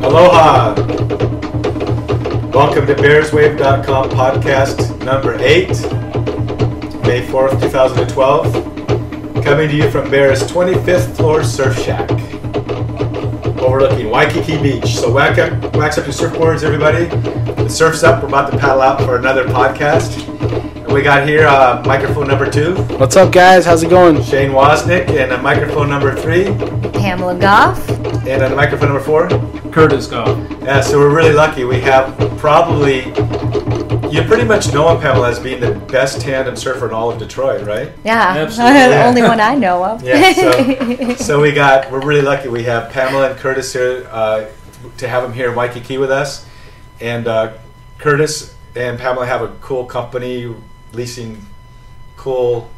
Aloha! Welcome to BearsWave.com podcast number 8, May 4th, 2012. Coming to you from Bear's 25th floor surf shack, overlooking Waikiki Beach. So wax up your surfboards, everybody. The surf's up. We're about to paddle out for another podcast. And we got here microphone number 2. What's up, guys? How's it going? Shane Woznick. And microphone number 3. Pamela Goff. And microphone number 4. Curtis Goff. Yeah, so we're really lucky. We have probably, you pretty much know him, Pamela, as being the best tandem surfer in all of Detroit, right? Yeah, Absolutely. the only one I know of. Yeah, so we're really lucky. We have Pamela and Curtis here to have them here in Waikiki with us. And Curtis and Pamela have a cool company leasing cool.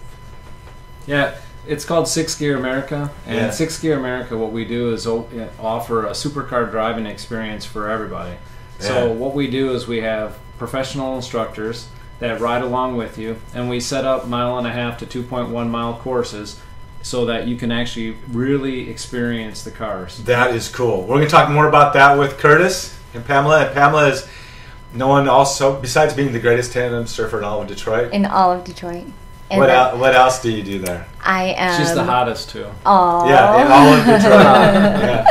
Yeah, it's called Gear America. And Yeah. Gear America, what we do is offer a supercar driving experience for everybody. Yeah. So what we do is we have professional instructors that ride along with you, and we set up 1.5 to 2.1 mile courses so that you can actually really experience the cars. That is cool. We're going to talk more about that with Curtis and Pamela. And Pamela is known also, besides being the greatest tandem surfer in all of Detroit. In all of Detroit. And What else do you do there? I am. She's the hottest too. Aww. Yeah, in all of Detroit. Yeah.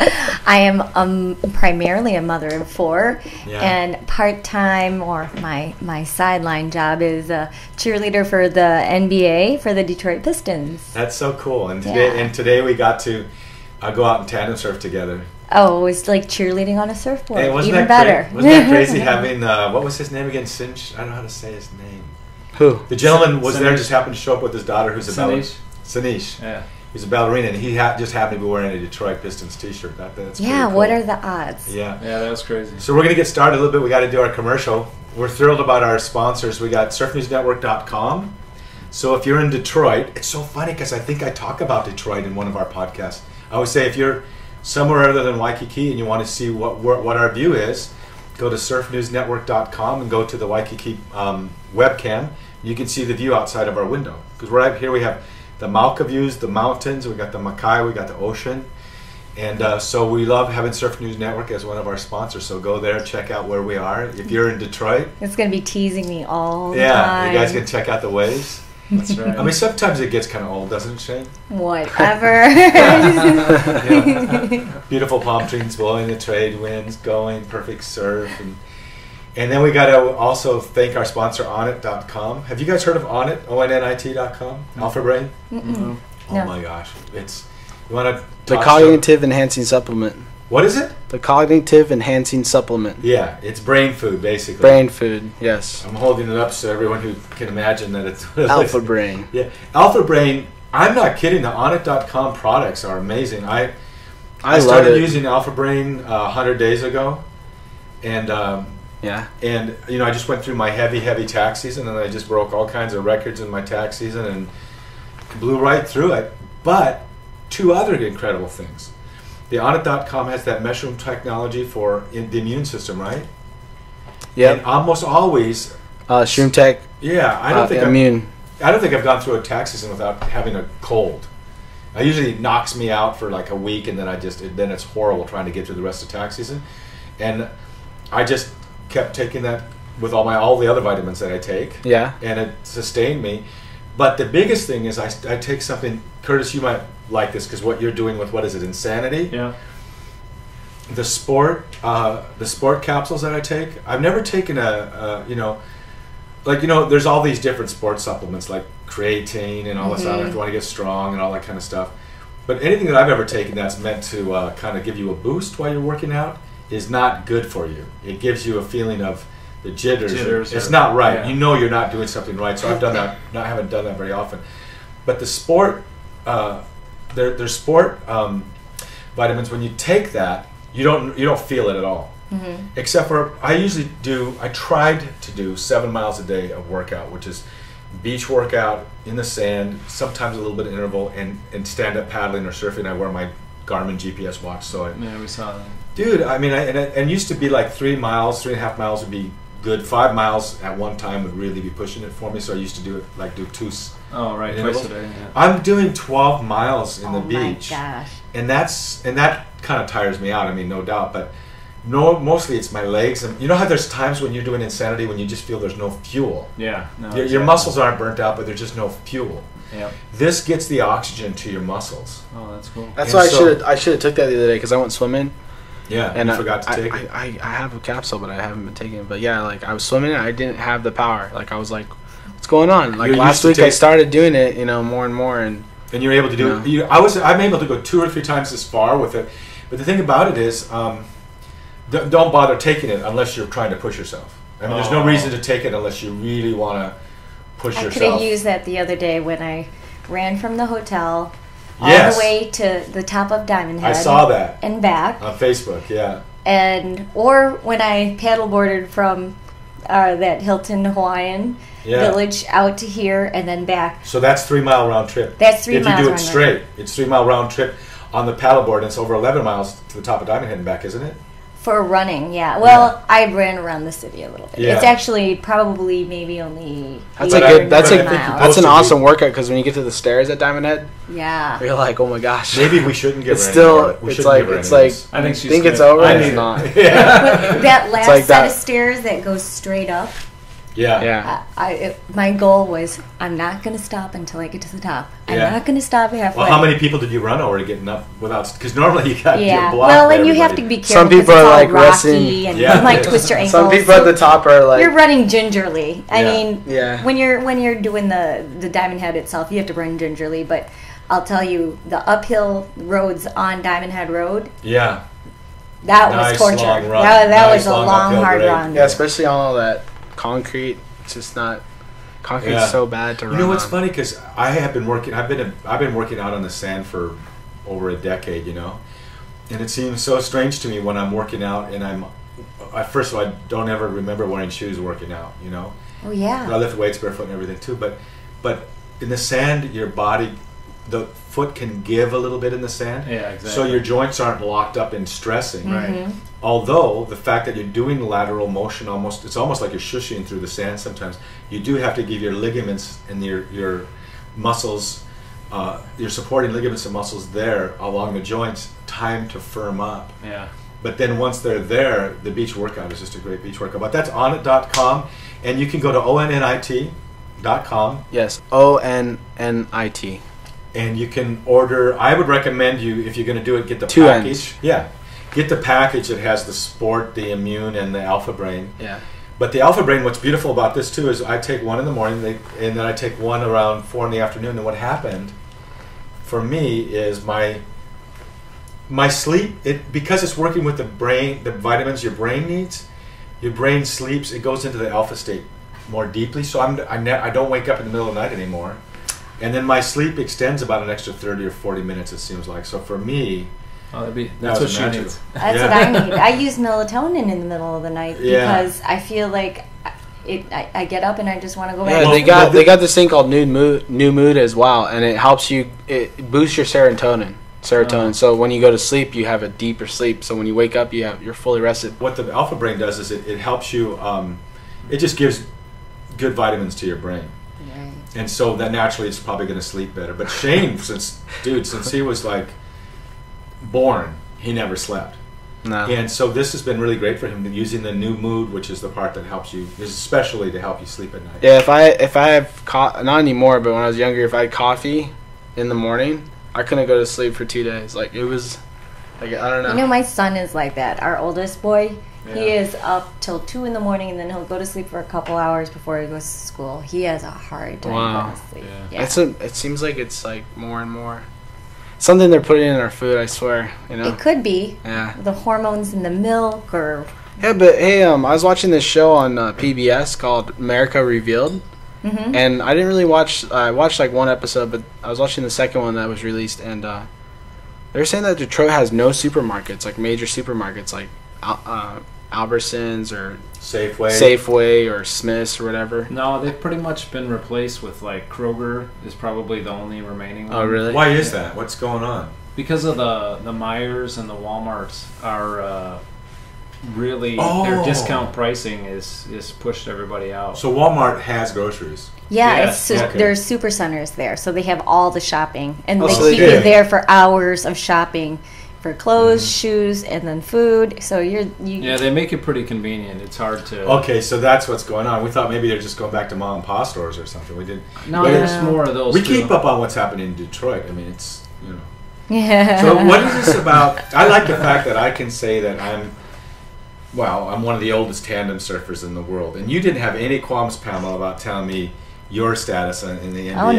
I am primarily a mother of 4, Yeah. and part-time, or my sideline job is a cheerleader for the NBA for the Detroit Pistons. That's so cool. And Yeah. today we got to go out and tandem surf together. Oh, it's like cheerleading on a surfboard. Hey, wasn't Even that better. Wasn't that crazy having what was his name again? Cinch? I don't know how to say his name. Who? The gentleman was there, Sanish. just happened to show up with his daughter, who's a ballerina. Sanish. Sanish. Yeah. He's a ballerina, and he just happened to be wearing a Detroit Pistons T-shirt. That's pretty Yeah, cool. what are the odds? Yeah. Yeah, that was crazy. So we're going to get started a little bit. We got to do our commercial. We're thrilled about our sponsors. We got surfnewsnetwork.com. So if you're in Detroit, it's so funny because I think I talk about Detroit in one of our podcasts. I always say if you're somewhere other than Waikiki and you want to see what our view is, go to surfnewsnetwork.com and go to the Waikiki webcam. You can see the view outside of our window. Because right here we have the Mauka views, the mountains, we got the Makai, we got the ocean. And so we love having Surf News Network as one of our sponsors. So go there, check out where we are. If you're in Detroit, It's going to be teasing me all the yeah, time. you guys can check out the waves. That's right. I mean, sometimes it gets kind of old, doesn't it, Shane? Whatever. Yeah. Beautiful palm trees blowing, the trade winds going, perfect surf. And then we got to also thank our sponsor, Onnit.com. Have you guys heard of Onnit, ONNIT.com? Alpha Brain? Mm-mm. Oh No. my gosh. You want to The Cognitive Enhancing Supplement. What is it? The Cognitive Enhancing Supplement. Yeah, it's brain food, basically. Brain food, yes. I'm holding it up so everyone who can imagine that it's Alpha Brain. Yeah, Alpha Brain. I'm not kidding. The Onnit.com products are amazing. I love started it. using Alpha Brain 100 days ago, and Yeah. I just went through my heavy tax season, and I just broke all kinds of records in my tax season and blew right through it. But 2 other incredible things. The Onnit.com has that mushroom technology for the immune system, right? Yep. And almost always, Shroom Tech. yeah. I don't think I've gone through a tax season without having a cold. It usually knocks me out for like a week, and then then it's horrible trying to get through the rest of tax season. And I just kept taking that with all the other vitamins that I take. Yeah. And it sustained me. But the biggest thing is I take something, Curtis, you might like this because what you're doing with, what is it, Insanity? Yeah. The sport capsules that I take, I've never taken there's all these different sports supplements like creatine and all this stuff if you want to get strong and all that kind of stuff. But anything that I've ever taken that's meant to kind of give you a boost while you're working out is not good for you. It gives you a feeling of the jitters. It's not right. Yeah. You know you're not doing something right. So I've done that. I haven't done that very often. But the sport, there's sport vitamins. When you take that, you don't feel it at all. Mm-hmm. Except for I tried to do 7 miles a day of workout, which is beach workout in the sand, sometimes a little bit of interval, and stand up paddling or surfing. I wear my Garmin GPS watch, so Yeah, we saw that. dude, I mean, and used to be like 3 miles, 3.5 miles would be good. 5 miles at one time would really be pushing it for me, so I used to do two. Oh, right, intervals. twice a day. Yeah. I'm doing 12 miles in the Oh my beach, gosh. and that kind of tires me out. I mean, no doubt, but No, mostly it's my legs. And you know how there's times when you're doing insanity when you just feel there's no fuel. Yeah. No, Your muscles aren't burnt out, but there's just no fuel. Yep. This gets the oxygen to your muscles. Oh, that's cool. That's And why so- I should have took that the other day because I went swimming. Yeah, And you forgot to take it. I have a capsule, but I haven't been taking it. But yeah, like I was swimming and I didn't have the power. Like I was like, what's going on? Like You're last used to week I take- started doing it, more and more. And And you're able to do it. I'm able to go 2 or 3 times as far with it. But the thing about it is, don't bother taking it unless you're trying to push yourself. I mean, there's no reason to take it unless you really want to push I could yourself. have used that the other day when I ran from the hotel all Yes. the way to the top of Diamond Head. I saw that and back, on Facebook. Yeah. or when I paddleboarded from that Hilton Hawaiian Yeah. Village out to here and then back. So that's 3 mile round trip. That's 3 if miles you do it round straight, it's 3 mile round trip on the paddleboard, and it's over 11 miles to the top of Diamond Head and back, isn't it? For running, yeah. Well, I ran around the city a little bit. Yeah. It's actually probably maybe only. that's But a I- good. but That's I a think you're that's supposed an to be- awesome workout because when you get to the stairs at Diamond Head, Yeah. you're like, oh my gosh. Maybe we shouldn't give It's her still- any more. We it's shouldn't like- give her it's any like- of this. I think she's think it's good. over. I It's need not. it. Yeah. That last like set that- of stairs that goes straight up. Yeah. Yeah. My goal was I'm not going to stop until I get to the top. I'm Yeah. not going to stop halfway. Well, how many people did you run over getting up without? Because normally you got your Yeah. block. Well, by and you have to everybody. be careful. Some people 'cause it's are, all like, rocky resting. and Yeah. you might twist your ankles. Some people at the top are like, You're running gingerly. I Yeah. mean, Yeah. when you're doing the Diamond Head itself, you have to run gingerly. But I'll tell you, the uphill roads on Diamond Head Road, Yeah. that Nice was torture. long run. That Nice was a long long, uphill hard grade. run. yeah, especially on all that concrete. It's just not. Concrete's Yeah. so bad to run. You know what's on. funny? Because I have been working. I've been working out on the sand for over a decade. And it seems so strange to me when I'm working out and first of all, I don't ever remember wearing shoes working out. Oh yeah. I lift weights barefoot and everything too. But in the sand, your body, the foot can give a little bit in the sand. Yeah, exactly. So your joints aren't locked up in stressing. Right. Although the fact that you're doing lateral motion, it's almost like you're shushing through the sand sometimes. You do have to give your ligaments and your muscles, your supporting ligaments and muscles there along the joints, time to firm up. Yeah. But then once they're there, the beach workout is just a great beach workout. But that's onit.com, and you can go to onnit.com. Yes, ONNIT. And you can order. I would recommend you, if you're going to do it, get the Two package. N's. Yeah, get the package that has the Sport, the Immune, and the Alpha Brain. Yeah. But the Alpha Brain, what's beautiful about this too is I take one in the morning, and then I take one around 4 in the afternoon. And what happened for me is my sleep. Because it's working with the brain, the vitamins your brain needs. Your brain sleeps. It goes into the alpha state more deeply. So I don't wake up in the middle of the night anymore. And then my sleep extends about an extra 30 or 40 minutes, it seems like. So for me, Oh, that's was what she magical. needs. That's Yeah. what I need. I use melatonin in the middle of the night Yeah. because I feel like I get up and I just want to go back. Yeah, Well, they got this thing called New Mood as well, and it helps you. It boosts your serotonin. So when you go to sleep, you have a deeper sleep. So when you wake up, you're fully rested. what the Alpha Brain does is it helps you. It just gives good vitamins to your brain. Right. And so then naturally it's probably going to sleep better. But Shane, since he was like born, he never slept. No. And so this has been really great for him, using the New Mood, which is the part that helps you, is especially to help you sleep at night. Yeah, if I have not anymore, but when I was younger, if I had coffee in the morning, I couldn't go to sleep for 2 days. Like it was, like I don't know. You know, my son is like that. Our oldest boy, he Yeah. is up till 2 in the morning, and then he'll go to sleep for a couple hours before he goes to school. He has a hard time Wow. going to sleep. Yeah. Yeah. It seems like it's like more and more something they're putting in our food. I swear, It could be Yeah. the hormones in the milk, or Yeah, but hey, I was watching this show on PBS called America Revealed, Mhm. and I didn't really watch. I watched like one episode, but I was watching the second one that was released, and they're saying that Detroit has no supermarkets, like major supermarkets, like Albertsons or Safeway or Smith's or whatever. No, they've pretty much been replaced with like Kroger is probably the only remaining one. Oh, really? Why is that? What's going on? Because of the Myers and the Walmarts are really Oh. their discount pricing is pushed everybody out. So Walmart has groceries. yeah, Yes, it's okay. there's super centers there, so they have all the shopping, and Oh, they so they keep do. you there for hours of shopping. for clothes, shoes, and then food. So Yeah, they make it pretty convenient. It's hard to. Okay, so that's what's going on. We thought maybe they're just going back to mom and pop stores or something. We didn't. No, there's more of those. We too. keep up on what's happening in Detroit. I mean, it's Yeah. So what is this about? I like the fact that I can say that I'm one of the oldest tandem surfers in the world, and you didn't have any qualms, Pamela, about telling me your status in the NBA. Oh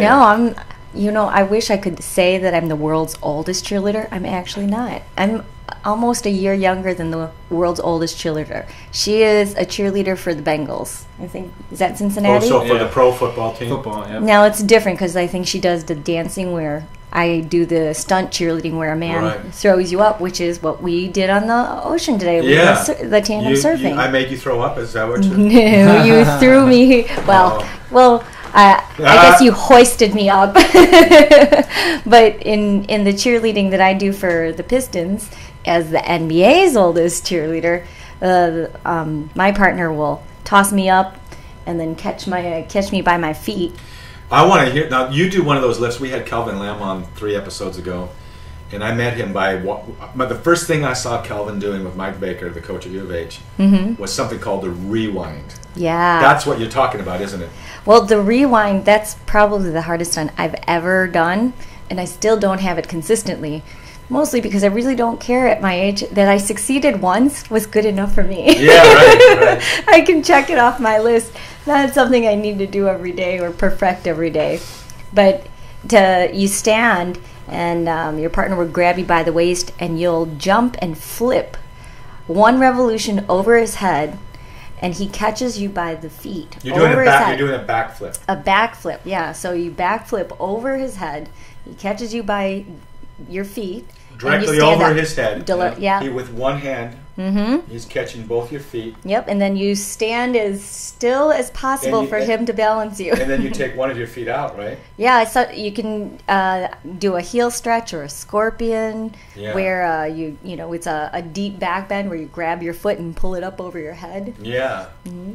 no, I wish I could say that I'm the world's oldest cheerleader. I'm actually not. I'm almost a year younger than the world's oldest cheerleader. She is a cheerleader for the Bengals. I think, is that Cincinnati? Oh, so for the pro football team? Football, yeah. Now it's different because I think she does the dancing where I do the stunt cheerleading where a man throws you up, which is what we did on the ocean today. Yeah. The tandem surfing. I made you throw up? Is that what you... No, you threw me. Well, I guess you hoisted me up. But in the cheerleading that I do for the Pistons, as the NBA's oldest cheerleader, my partner will toss me up and then catch me by my feet. I want to hear... Now, you do one of those lifts. We had Kelvin Lamb on 3 episodes ago, and I met him but the first thing I saw Kelvin doing with Mike Baker, the coach at U of H, was something called the rewind. Yeah. That's what you're talking about, isn't it? Well, the rewind, that's probably the hardest one I've ever done, and I still don't have it consistently. Mostly because I really don't care at my age. That I succeeded once was good enough for me. Yeah, right. I can check it off my list. Not something I need to do every day or perfect every day. But you stand and your partner will grab you by the waist and you'll jump and flip one revolution over his head, and he catches you by the feet. You're doing a backflip. A backflip, yeah. So you backflip over his head. He catches you by your feet. Directly over his head. Yeah. He, with one hand, he's catching both your feet. Yep, and then you stand as still as possible for him to balance you. And then you take one of your feet out, right? Yeah, so you can do a heel stretch or a scorpion, where it's a deep back bend where you grab your foot and pull it up over your head. Yeah,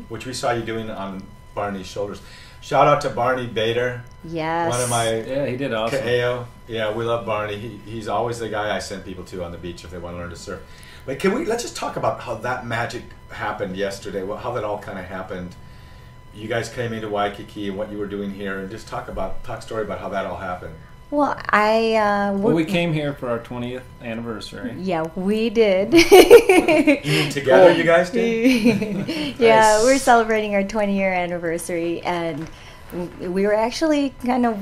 which we saw you doing on Barney's shoulders. Shout out to Barney Bader. Yes. One of my... Yeah, he did awesome. Kaeo. Yeah, we love Barney. He's always the guy I send people to on the beach if they want to learn to surf. But let's just talk about how that magic happened yesterday, how that all kind of happened. You guys came into Waikiki and what you were doing here, and just talk story about how that all happened. Well, we came here for our 20th anniversary. Yeah, we did. You mean together you guys did? Yeah, we're celebrating our 20-year anniversary, and we were actually kind of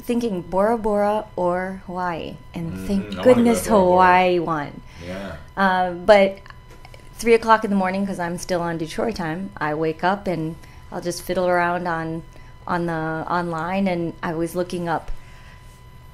thinking Bora Bora or Hawaii, and thank goodness Hawaii won. Yeah. But 3 o'clock in the morning, because I'm still on Detroit time, I wake up and I'll just fiddle around online, and I was looking up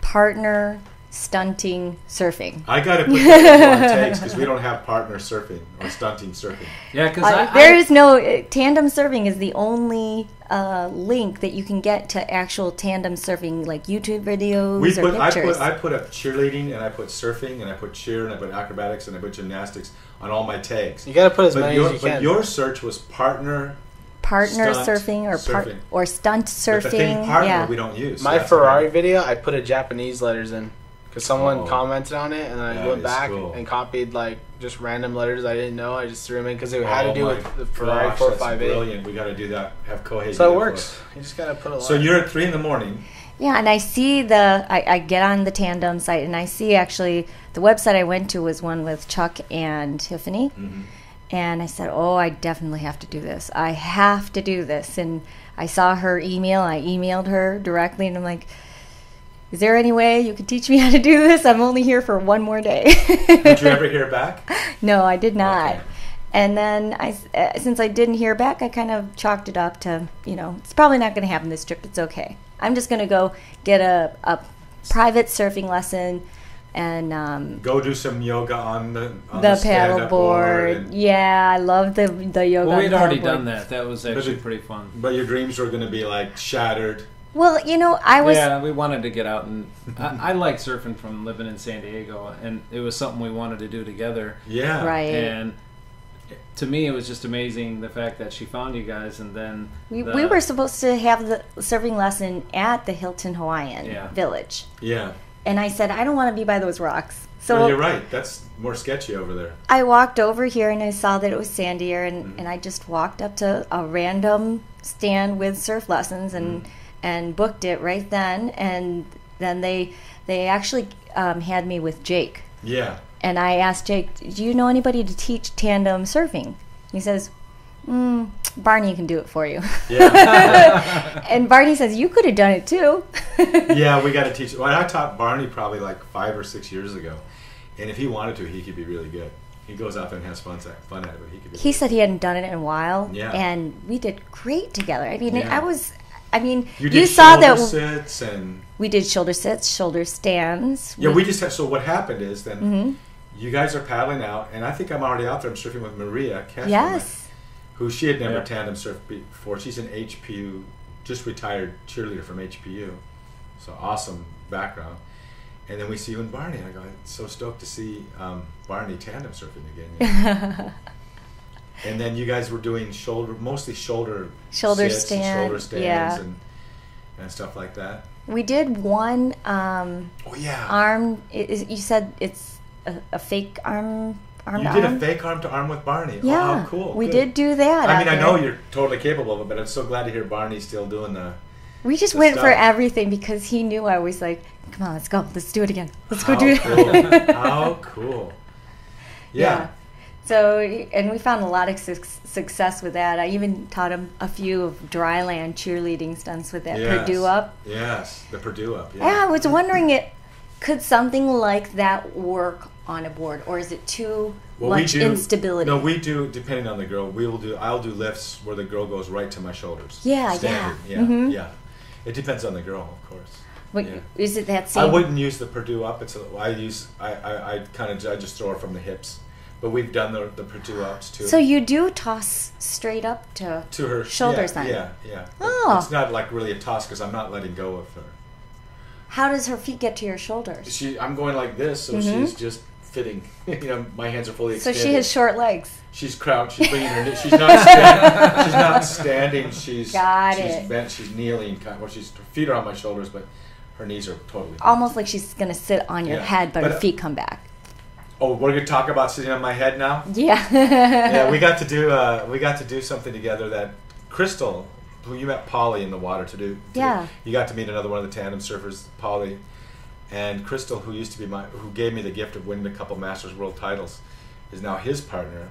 partner stunting surfing. I got to put that on takes because we don't have partner surfing or stunting surfing. Yeah, because there is no tandem surfing is the only link that you can get to actual tandem surfing, like YouTube videos or pictures. I put up cheerleading, and I put surfing, and I put cheer, and I put acrobatics, and I put gymnastics on all my tags. You got to put as many as you can. But your search was partner surfing or stunt surfing. But the thing partner we don't use. My Ferrari video, I put a Japanese letters in because someone commented on it, and I went back and copied just random letters I didn't know. I just threw them in because it had to do with the Ferrari 458. Brilliant. We got to do that. Have Kohei. So it works. You just got to put a lot. So you're at 3 a.m. Yeah, and I see I get on the Tandem site, and I see actually the website I went to was one with Chuck and Tiffany. And I said, I definitely have to do this. I have to do this. And I saw her email. I emailed her directly, and I'm like, is there any way you could teach me how to do this? I'm only here for one more day. Did you ever hear back? No, I did not. Okay. And then since I didn't hear back, I kind of chalked it up to, it's probably not going to happen this trip. It's okay. I'm just going to go get a private surfing lesson and go do some yoga on the paddle board. Yeah, I love the yoga. Well, we'd already done that. That was actually pretty fun. But your dreams were going to be shattered. Well, I was... Yeah, we wanted to get out, and I like surfing from living in San Diego, and it was something we wanted to do together. Yeah. Right. And to me, it was just amazing the fact that she found you guys, and then... We were supposed to have the surfing lesson at the Hilton Hawaiian Village. Yeah. And I said, I don't want to be by those rocks. So no, you're right. That's more sketchy over there. I walked over here and I saw that it was sandier, and I just walked up to a random stand with surf lessons and booked it right then. And then they actually had me with Jake. Yeah. And I asked Jake, do you know anybody to teach tandem surfing? He says, Barney can do it for you. Yeah. And Barney says, you could have done it too. Yeah, we got to teach. Well, I taught Barney probably like 5 or 6 years ago. And if he wanted to, he could be really good. He goes out and has fun at it, but he could be He said he hadn't done it in a while. Yeah. And we did great together. I mean, Yeah. you did saw that sits and we did shoulder sits, shoulder stands. yeah, we just had. So what happened is then you guys are paddling out, and I think I'm already out there. I'm surfing with Maria Cashman, Yes. who she had never tandem surfed before. She's an HPU, just retired cheerleader from HPU, so awesome background. And then we see you and Barney. I go, I'm so stoked to see Barney tandem surfing again. Yeah. And then you guys were doing mostly shoulder sits and shoulder stands yeah. and stuff like that. We did one Oh yeah. arm. You said it's a fake arm. You did a fake arm to arm with Barney. Yeah, Oh, how cool. We Good. did do that. I mean, out I know there. you're totally capable of it, but I'm so glad to hear Barney's still doing the. We just the went for stuff. everything because he knew I was like, come on, let's go. Let's do it again. Let's go How do it. cool. How cool. Yeah. So, and we found a lot of success with that. I even taught him a few of dryland cheerleading stunts with that Yes. Purdue up. Yes, the Purdue up. Yeah, I was wondering, could something like that work on a board, or is it too much instability? No, we do, depending on the girl. I'll do lifts where the girl goes right to my shoulders. Yeah, Standard. yeah. Mm-hmm. Yeah. It depends on the girl, of course. But Yeah. is it that same? I wouldn't use the Purdue up. I just throw it from the hips. But we've done the Purdue ups too. So you do toss straight up to her shoulders then? Yeah. Oh. It's not like really a toss because I'm not letting go of her. How does her feet get to your shoulders? I'm going like this, so she's just fitting. My hands are fully So extended. she has short legs. She's crouched. She's bringing her. She's not standing. She's not standing. She's bent. She's kneeling. Her feet are on my shoulders, but her knees are totally bent. Almost like she's gonna sit on your head, but her feet come back. Oh, we're gonna talk about sitting on my head now. Yeah. Yeah, we got to do something together that Crystal, who you met Polly in the water to do. Yeah. You got to meet another one of the tandem surfers, Polly, and Crystal, who gave me the gift of winning a couple Masters World titles, is now his partner.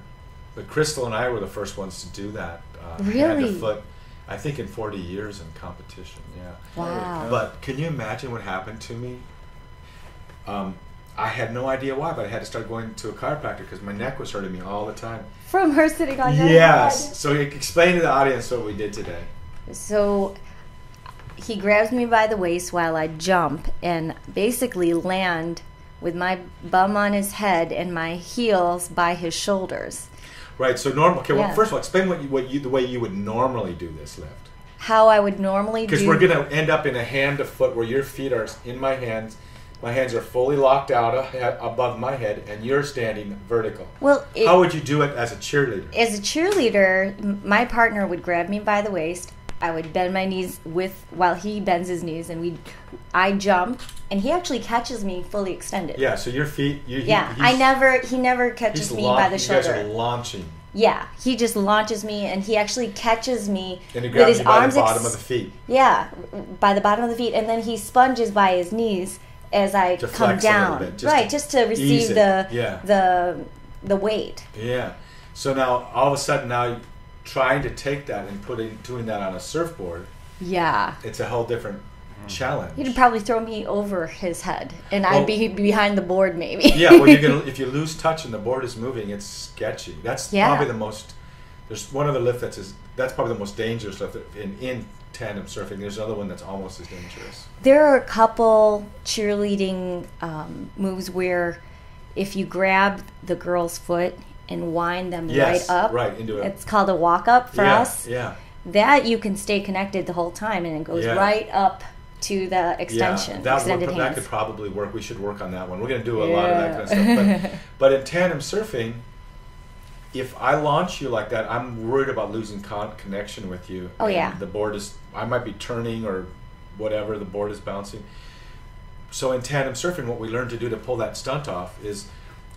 But Crystal and I were the first ones to do that. Hand Really? to foot, I think in 40 years in competition. Yeah. Wow. But can you imagine what happened to me? I had no idea why, but I had to start going to a chiropractor because my neck was hurting me all the time. From her sitting on your Yes. head. So explain to the audience what we did today. So he grabs me by the waist while I jump and basically land with my bum on his head and my heels by his shoulders. Right. So normal. Okay. Well, Yeah. first of all, explain the way you would normally do this lift. How I would normally do. Because we're going to end up in a hand to foot where your feet are in my hands. My hands are fully locked out above my head, and you're standing vertical. Well, how would you do it as a cheerleader? As a cheerleader, my partner would grab me by the waist. I would bend my knees while he bends his knees, and I jump, and he actually catches me fully extended. Yeah. So your feet. He never catches me by the shoulder. You guys are launching. Yeah, he just launches me, and he actually catches me and he with his by arms the bottom of the feet. Yeah, by the bottom of the feet, and then he sponges by his knees as I to come flex down. A little bit, just to receive the weight. Yeah. So now all of a sudden now trying to take that and doing that on a surfboard. Yeah. It's a whole different challenge. He'd probably throw me over his head, and I'd be behind the board maybe. Yeah, well, if you lose touch and the board is moving, it's sketchy. That's probably the most. There's one other lift that's probably the most dangerous lift in tandem surfing. There's another one that's almost as dangerous. There are a couple cheerleading moves where if you grab the girl's foot and wind them right up, into it. It's called a walk up for us. Yeah. That you can stay connected the whole time, and it goes right up to the extension. That could probably work. We should work on that one. We're going to do a lot of that kind of stuff. But in tandem surfing, if I launch you like that, I'm worried about losing connection with you. Oh, yeah. The board I might be turning or whatever, the board is bouncing. so in tandem surfing, what we learned to do to pull that stunt off is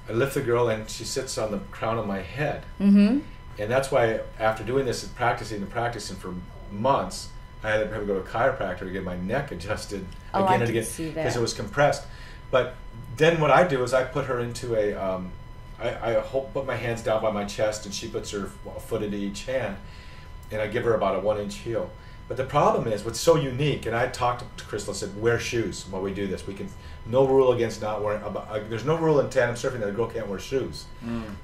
I lift the girl and she sits on the crown of my head. Mm-hmm. And that's why after doing this and practicing for months, I had to go to a chiropractor to get my neck adjusted again and again because it was compressed. But then what I do is I put her into put my hands down by my chest and she puts her foot into each hand and I give her about a 1-inch heel. But the problem is, what's so unique, and I talked to Crystal and said, wear shoes while we do this. We can, no rule against not wearing, there's no rule in tandem surfing that a girl can't wear shoes.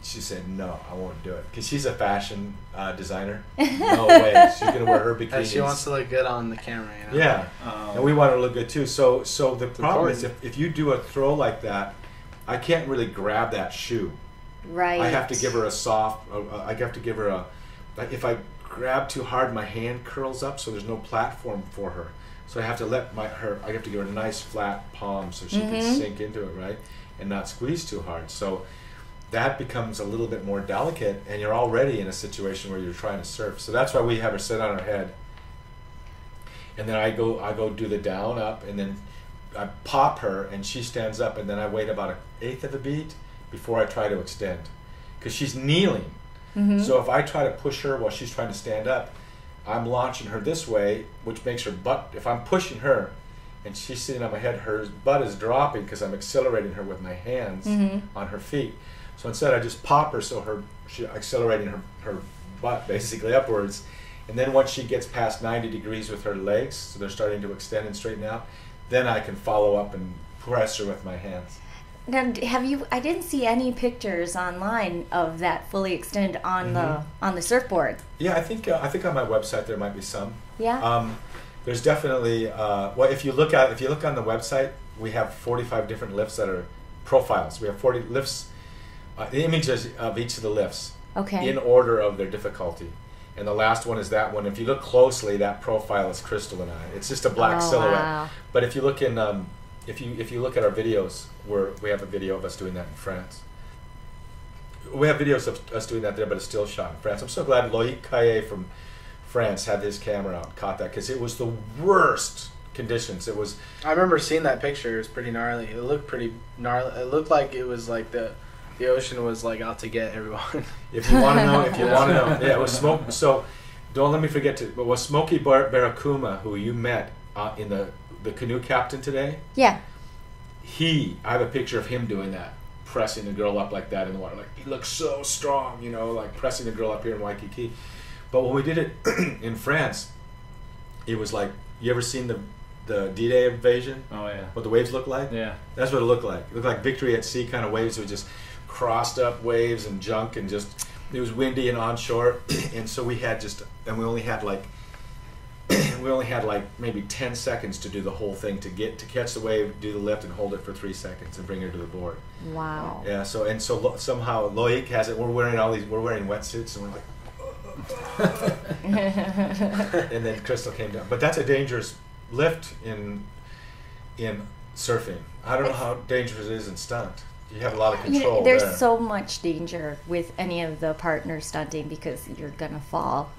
She said, no, I won't do it. Because she's a fashion designer. No way. She's going to wear her bikinis. She wants to look good on the camera, you know? Yeah. And we want her to look good too. So the problem is, if you do a throw like that, I can't really grab that shoe. Right. I have to give her a soft, I have to give her a, if I grab too hard, my hand curls up, so there's no platform for her. So I have to let I have to give her a nice flat palm so she can sink into it, right, and not squeeze too hard. So that becomes a little bit more delicate, and you're already in a situation where you're trying to surf. So that's why we have her sit on her head, and then I go do the down up, and then I pop her, and she stands up, and then I wait about 1/8 of a beat before I try to extend, because she's kneeling. So if I try to push her while she's trying to stand up, I'm launching her this way, which makes her butt, if I'm pushing her and she's sitting on my head, her butt is dropping because I'm accelerating her with my hands on her feet. So instead I just pop her so she's accelerating her butt basically upwards. And then once she gets past 90 degrees with her legs, so they're starting to extend and straighten out, then I can follow up and press her with my hands. Now, I didn't see any pictures online of that fully extended on the surfboard. Yeah, I think on my website there might be some. Yeah. There's definitely well, if you look on the website, we have 45 different lifts that are profiles. We have 40 lifts, the images of each of the lifts. Okay. In order of their difficulty. And the last one is that one. If you look closely, that profile is Crystal and I. It's just a black silhouette. Wow. But if you look in if you look at our videos, we have a video of us doing that in France. We have videos of us doing that there, but it's still shot in France. I'm so glad Loïc Caillet from France had his camera out and caught that, because it was the worst conditions. It was. I remember seeing that picture. It was pretty gnarly. It looked pretty gnarly. It looked like it was like the ocean was like out to get everyone. If you want to know, yeah, it was smoke. So don't let me forget to. But was Smokey Barracuda, who you met in the canoe captain today? Yeah. I have a picture of him doing that, pressing the girl up like that in the water. Like, he looks so strong, you know, like pressing the girl up here in Waikiki. But when we did it in France, it was like, you ever seen the D-Day invasion? Oh, yeah. What the waves look like? Yeah. That's what it looked like. It looked like Victory at Sea kind of waves. It was just crossed up waves and junk, and just, it was windy and onshore. And so we only had like maybe 10 seconds to do the whole thing, to catch the wave, do the lift, and hold it for 3 seconds and bring her to the board. Wow. Yeah. So somehow Loïc has it. We're wearing wetsuits, and we're like, and then Crystal came down. But that's a dangerous lift in surfing. I don't know how dangerous it is in stunt. You have a lot of control. There's so much danger with any of the partner stunting, because you're gonna fall.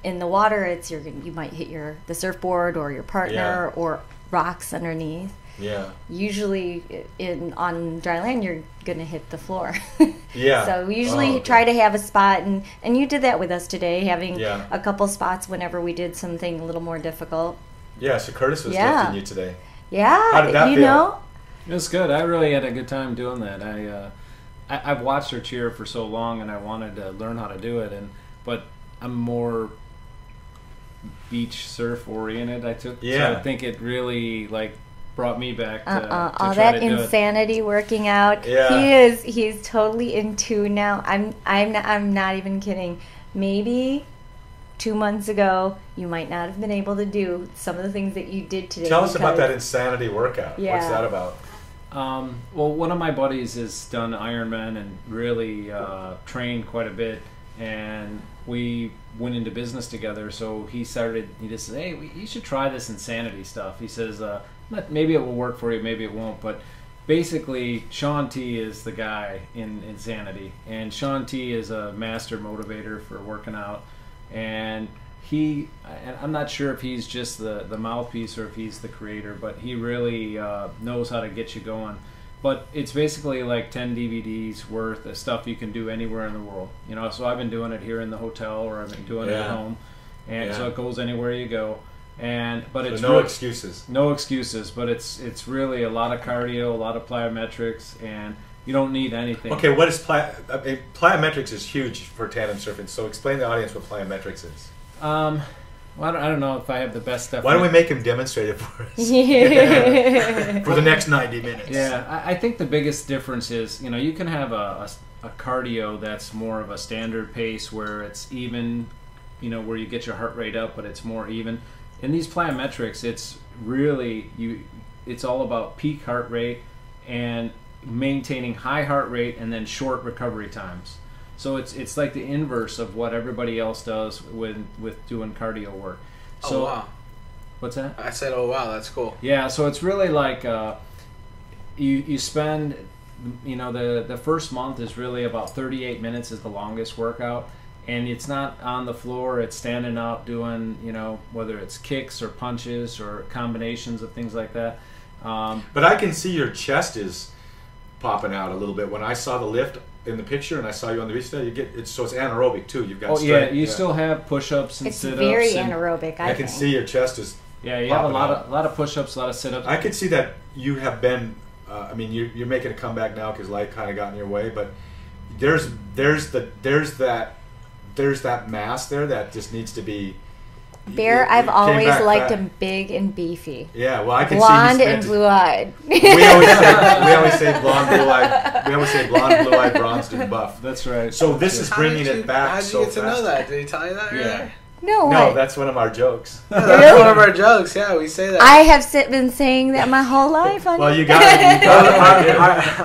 In the water, you might hit the surfboard or your partner or rocks underneath. Yeah. Usually, on dry land, you're gonna hit the floor. Yeah. So we usually try to have a spot, and you did that with us today, having a couple spots whenever we did something a little more difficult. Yeah. So Curtis was lifting you today. Yeah. How did that feel? It was good. I really had a good time doing that. I've watched her cheer for so long, and I wanted to learn how to do it, but I'm more beach surf oriented. So I think it really brought me back to all try that to do insanity it. Working out. Yeah. He's totally in tune now. I'm not even kidding. Maybe 2 months ago, you might not have been able to do some of the things that you did today. Tell us about that insanity workout. Yeah. What's that about? Well, one of my buddies has done Ironman and really trained quite a bit, and we went into business together. So he just said, hey, you should try this insanity stuff. He says, maybe it will work for you, maybe it won't, but basically Sean T is the guy in insanity, and Sean T is a master motivator for working out, and and I'm not sure if he's just the mouthpiece or if he's the creator, but he really knows how to get you going. But it's basically like 10 DVDs worth of stuff you can do anywhere in the world. You know, so I've been doing it here in the hotel, or I've been doing it at home, and so it goes anywhere you go. But it's no excuses. No excuses, but it's really a lot of cardio, a lot of plyometrics, and you don't need anything. Okay, what is plyometrics is huge for tandem surfing. So explain to the audience what plyometrics is. Well, I don't know if I have the best stuff. Why don't we make him demonstrate it for us? For the next 90 minutes. Yeah, I think the biggest difference is, you know, you can have a cardio that's more of a standard pace where it's even, you know, where you get your heart rate up, but it's more even. In these plyometrics, it's really, it's all about peak heart rate and maintaining high heart rate and then short recovery times. So it's like the inverse of what everybody else does with doing cardio work. So, oh wow! What's that? I said, oh wow, that's cool. Yeah, so it's really like you spend, you know, the first month is really about 38 minutes is the longest workout, and it's not on the floor; it's standing up doing, you know, whether it's kicks or punches or combinations of things like that. But I can see your chest is popping out a little bit when I saw the lift in the picture, and I saw you on the beach there. You get it's anaerobic too. You've got strength. You still have push-ups and it's sit-ups. It's very and anaerobic. I can see your chest is. Yeah, you have a lot of push-ups, a lot of sit-ups. I can see that you have been. I mean, you're making a comeback now because life kind of got in your way, but there's that mass there that just needs to be. Bear, I've always liked him big and beefy. Yeah, well, I can blonde see and blue-eyed. We always say blonde, blue-eyed. We always say blonde, blue-eyed, bronzed, and buff. That's right. So this is bringing it back. How did you get to know that? Did he tell you that? Yeah. No, that's one of our jokes. Yeah, that's one of our jokes. Yeah, we say that. I have been saying that my whole life. Well, you got it.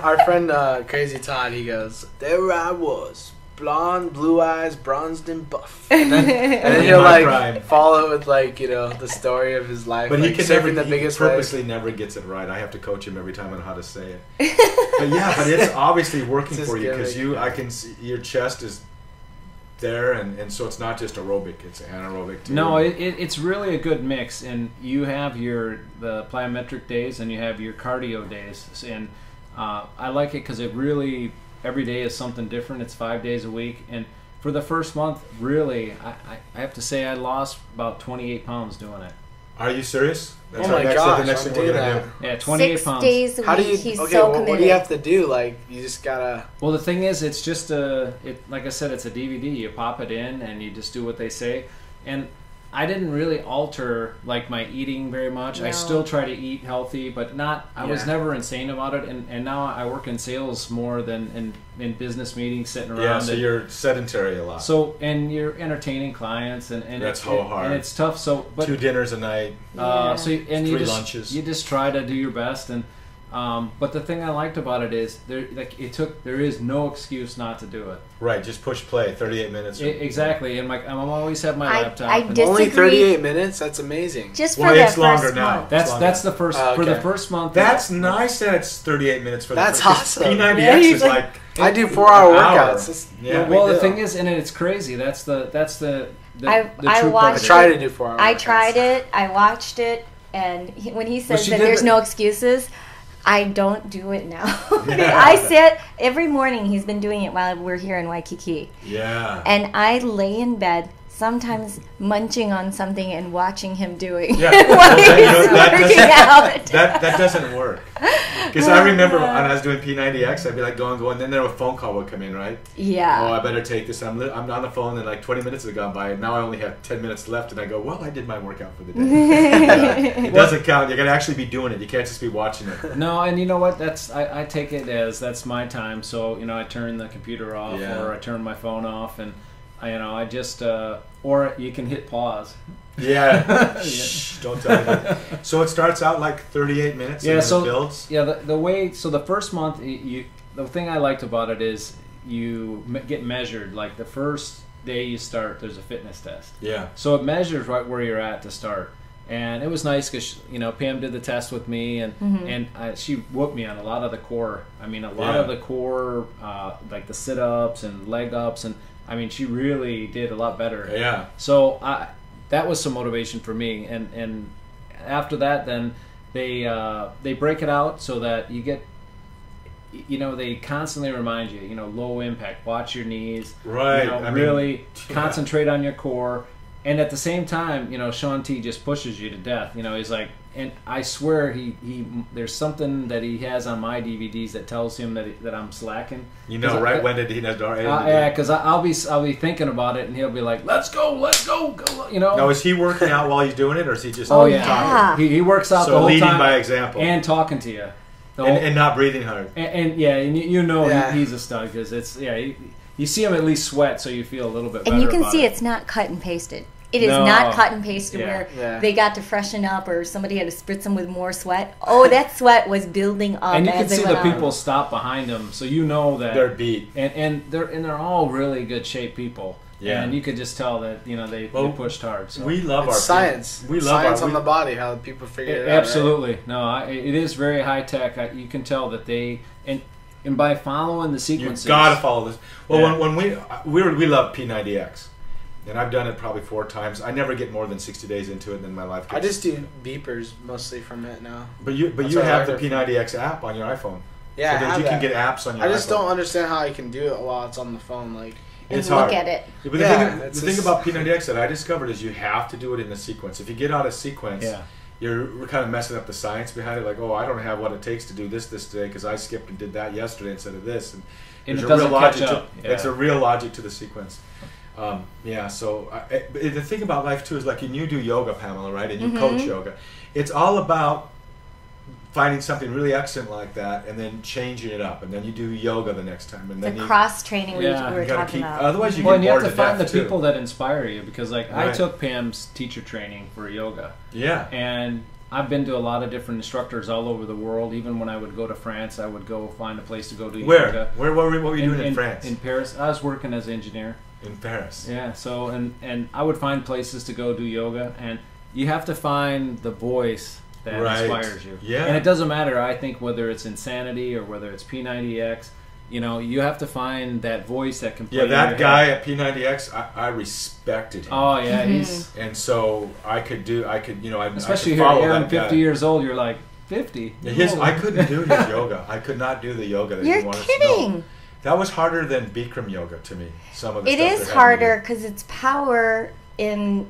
Our friend Crazy Todd, he goes, there I was. Blonde, blue eyes, bronzed and buff, and then he'll like follow it with like, you know, the story of his life. But like, he can never. The biggest he purposely never gets it right. I have to coach him every time on how to say it. But yeah, but it's obviously working for you because I can see your chest is there, and so it's not just aerobic; it's anaerobic too. No, it's really a good mix, and you have the plyometric days and you have your cardio days, and I like it because it really. Every day is something different. It's 5 days a week. And for the first month, really, I have to say I lost about 28 pounds doing it. Are you serious? That's the next thing we're going to do. Yeah, 28 6 pounds. 6 days a week. How do you, he's okay, so committed. What do you have to do? Like, you just gotta... Well, the thing is, it's just like I said, it's a DVD. You pop it in and you just do what they say. And I didn't really alter like my eating very much. No. I still try to eat healthy, but not. I was never insane about it, and now I work in sales more than in business meetings, sitting around. Yeah, so you're sedentary a lot. So and you're entertaining clients, and that's hard. And it's tough. So, but 2 dinners a night. So 3 lunches. You just try to do your best, and but the thing I liked about it is there is no excuse not to do it. Right, just push play, 38 minutes. Exactly, and I'm always have my laptop. I and only 38 minutes? That's amazing. Just for the it's longer first now. month. That's the first for the first month. That's nice that it's 38 minutes for the That's first. awesome. P90X is like I do 4-hour workouts. Yeah. Well, the thing is, and it's crazy. That's the I true part. I try to do 4-hour workouts. I tried it. I watched it, and when he says that did there's the- no excuses, I don't do it now. I sit every morning. He's been doing it while we're here in Waikiki. Yeah. And I lay in bed, sometimes munching on something and watching him doing Yeah. while he's working out. That doesn't work. Because I remember when I was doing P90X, I'd be like going, and then a phone call would come in, right? Yeah. Oh, I better take this. I'm on the phone, and like 20 minutes have gone by, and now I only have 10 minutes left, and I go, well, I did my workout for the day. It doesn't count. You got to actually be doing it. You can't just be watching it. No, and you know what? I take it as that's my time. So I turn the computer off or I turn my phone off, and I just or you can hit pause. Yeah. Shh, don't tell me. So it starts out like 38 minutes. And then it builds. Yeah, the way. So the first month, the thing I liked about it is you get measured. Like the first day you start, there's a fitness test. Yeah. So it measures right where you're at to start. And it was nice because Pam did the test with me, and she whooped me on a lot of the core. I mean, a lot of the core, like the sit-ups and leg ups, and I mean, she really did a lot better. Yeah. So that was some motivation for me. And after that, then they break it out so that you get, they constantly remind you, low impact, watch your knees, right? Really concentrate on your core. And at the same time, Sean T just pushes you to death. He's like, and I swear he there's something that he has on my DVDs that tells him that I'm slacking. When did he know? Yeah, because I'll be thinking about it, and he'll be like, let's go, go. Now, is he working out while he's doing it, or is he just talking? He works out the whole leading time by example and talking to you, and not breathing hard. And he's a stud because it's you see him at least sweat, so you feel a little bit better. And you can about see it. It's not cut and pasted. It is not cut and pasted where they got to freshen up or somebody had to spritz them with more sweat. Oh, that sweat was building up. And you can as see they the went people on. stop behind them, so that they're beat. And they're all really good shape people. Yeah. And you could just tell that they pushed hard. So. We love our science. We love science on the body. How people figure it out. Absolutely, right? No, it is very high tech. You can tell that they and by following the sequences, you've got to follow this. Well, when we love P90X. And I've done it probably 4 times. I never get more than 60 days into it, and then my life gets... I just do beepers mostly from it now. But you have the P90X app on your iPhone. Yeah, so that you can get apps on your iPhone. I just don't understand how I can do it while it's on the phone. Like, it's look hard. at it. Yeah, but the thing about P90X that I discovered is you have to do it in a sequence. If you get out of sequence, you're kind of messing up the science behind it. Like, I don't have what it takes to do this today because I skipped and did that yesterday instead of this. And it there's doesn't catch up. It's a real logic to the sequence. So the thing about life too is like, and you do yoga, Pamela, right? And you coach yoga. It's all about finding something really excellent like that, and then changing it up, and then you do yoga the next time, and then cross training we were talking about. Otherwise, you get bored you have to to find the death, people that inspire you because, like, right. I took Pam's teacher training for yoga. Yeah, and I've been to a lot of different instructors all over the world. Even when I would go to France, I would go find a place to go do yoga. What were you doing in France? In Paris. I was working as an engineer. In Paris. Yeah, so and I would find places to go do yoga, and you have to find the voice that inspires you. Yeah. And it doesn't matter, I think, whether it's Insanity or whether it's P90X, you have to find that voice that can play. Yeah, that guy at P90X, I respected him. Oh yeah, he's and so I could especially I could here, follow 50 years old, you're like 50. I couldn't do his yoga. I could not do the yoga that he wanted to know. You're kidding. That was harder than Bikram yoga to me. Some of the it stuff is harder because it's power and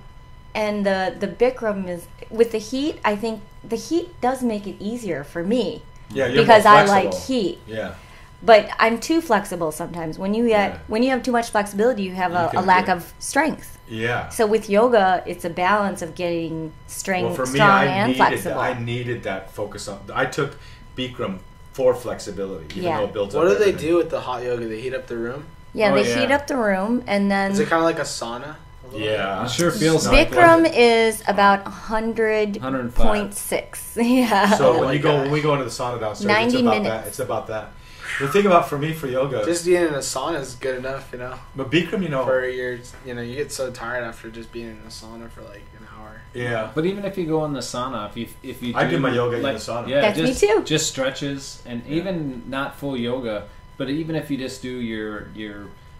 the Bikram is with the heat. I think the heat does make it easier for me. Yeah, you're because more I flexible. like heat. Yeah, but I'm too flexible sometimes. When you have too much flexibility, you have a lack of strength. Yeah. So with yoga, it's a balance of getting strong and flexible. I needed that focus on. I took Bikram for flexibility, even though it built up. What do they do with the hot yoga? They heat up the room? Yeah, they heat up the room, and then... Is it kind of like a sauna? Yeah. It sure feels Bikram is about 100.6. Yeah. So when we go into the sauna downstairs, 90 minutes. It's about that. The thing about, for me, for yoga... Just being in a sauna is good enough, But Bikram, For years, you get so tired after just being in a sauna for like an hour. Yeah. But even if you go in the sauna, if you I do my yoga in the sauna. Yeah, that's me too. Just stretches, and even not full yoga, but even if you just do your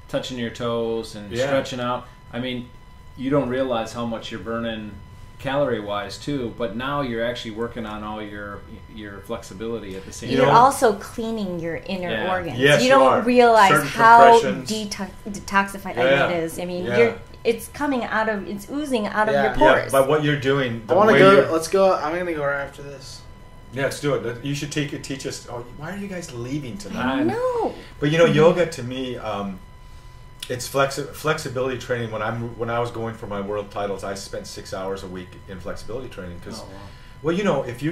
touching your toes and stretching out, I mean, you don't realize how much you're burning calorie-wise too, but now you're actually working on all your flexibility at the same time. You're also cleaning your inner organs. Yes, you don't realize certain how compressions. detoxifying it is. I mean, it's coming out of, it's oozing out of your Yeah, pores. but what you're doing... I want to go, let's go, I'm going to go right after this. Yeah, let's do it. You should teach us... Oh, why are you guys leaving tonight? I know. But yoga to me... it's flexibility training. When I was going for my world titles, I spent 6 hours a week in flexibility training because, if you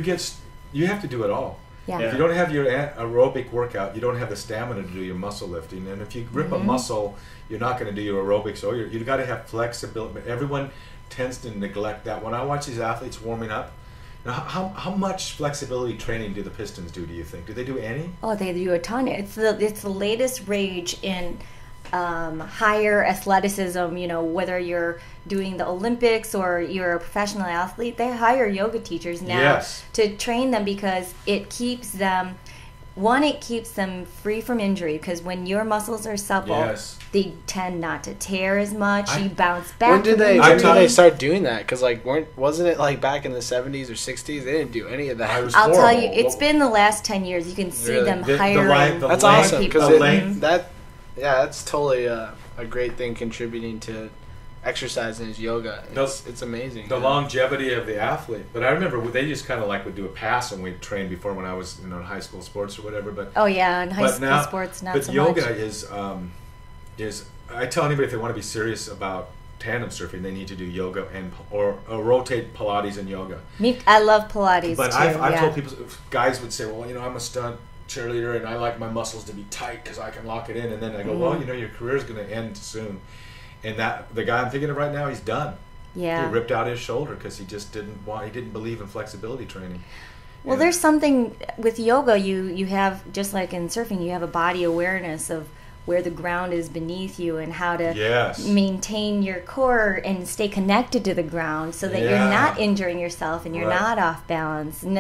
have to do it all. Yeah. If you don't have your aerobic workout, you don't have the stamina to do your muscle lifting. And if you rip a muscle, you're not going to do your aerobics. So you've got to have flexibility. But everyone tends to neglect that. When I watch these athletes warming up, now, how much flexibility training do the Pistons do you think? Do they do any? Oh, they do a ton. It's the latest rage in higher athleticism. Whether you're doing the Olympics or you're a professional athlete, they hire yoga teachers now to train them because it keeps them one, it keeps them free from injury because when your muscles are supple, Yes. they tend not to tear as much. You bounce back. When did from they injury. start doing that? Because like wasn't it like back in the 70s or 60s? They didn't do any of that. I'll tell you, it's been the last 10 years. You can see Really? them The hiring. length- the That's length- awesome people. the length. that's totally a great thing contributing to exercise is yoga. It's amazing. The longevity of the athlete. But I remember they just kind of like would do a pass when we trained before when I was in high school sports or whatever. But Oh yeah, in high but school now, sports, not but so yoga much. is I tell anybody if they want to be serious about tandem surfing, they need to do yoga or rotate Pilates and yoga. I love Pilates But too. I've yeah. told people, guys would say, well, I'm a stunt cheerleader and I like my muscles to be tight because I can lock it in. And then I go, well, your career is going to end soon. And the guy I'm thinking of right now, he's done. Yeah. He ripped out his shoulder because he just didn't believe in flexibility training. Well, And- there's something with yoga. You have, just like in surfing, you have a body awareness of where the ground is beneath you and how to Yes. maintain your core and stay connected to the ground so that you're Yeah. not injuring yourself and you're Right. not off balance. And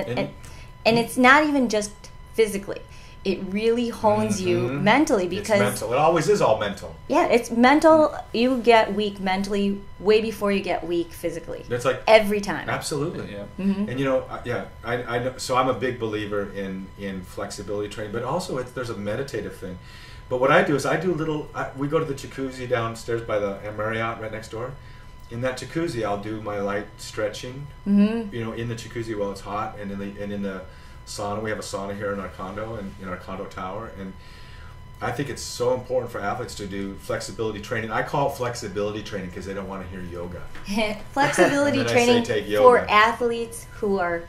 And- it's not even just physically. It really hones you Mhm. mentally It's because mental. It always is all mental. yeah, it's mental. You get weak mentally way before you get weak physically. It's like Every time. absolutely. Yeah. Mhm. And I know. So I'm a big believer in flexibility training, but also there's a meditative thing. But what I do is we go to the jacuzzi downstairs by the Marriott right next door. In that jacuzzi, I'll do my light stretching. Mm-hmm. In the jacuzzi while it's hot, and in the sauna. We have a sauna here in our condo and in our condo tower, and I think it's so important for athletes to do flexibility training. I call it flexibility training because they don't want to hear yoga. Flexibility And then I say training take for yoga. athletes who are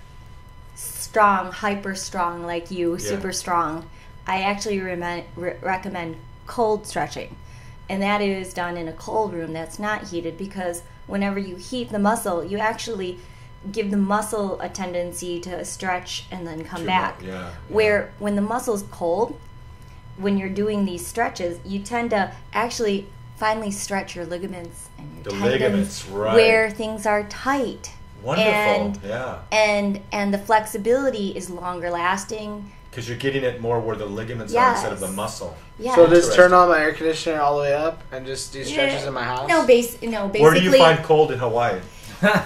strong, hyper strong like you, Yeah. super strong. I actually recommend cold stretching. And that is done in a cold room that's not heated because whenever you heat the muscle, you actually give the muscle a tendency to stretch and then come back. Yeah. Where when the muscle's cold, when you're doing these stretches, you tend to actually finally stretch your ligaments and your The tendons ligaments, right. where things are tight. Wonderful. And, Yeah. and the flexibility is longer lasting. Because you're getting it more where the ligaments are instead of the Yes. muscle. Yeah. So just turn Interesting. on my air conditioner all the way up and just do stretches in my house? No, basically. Where do you find cold in Hawaii?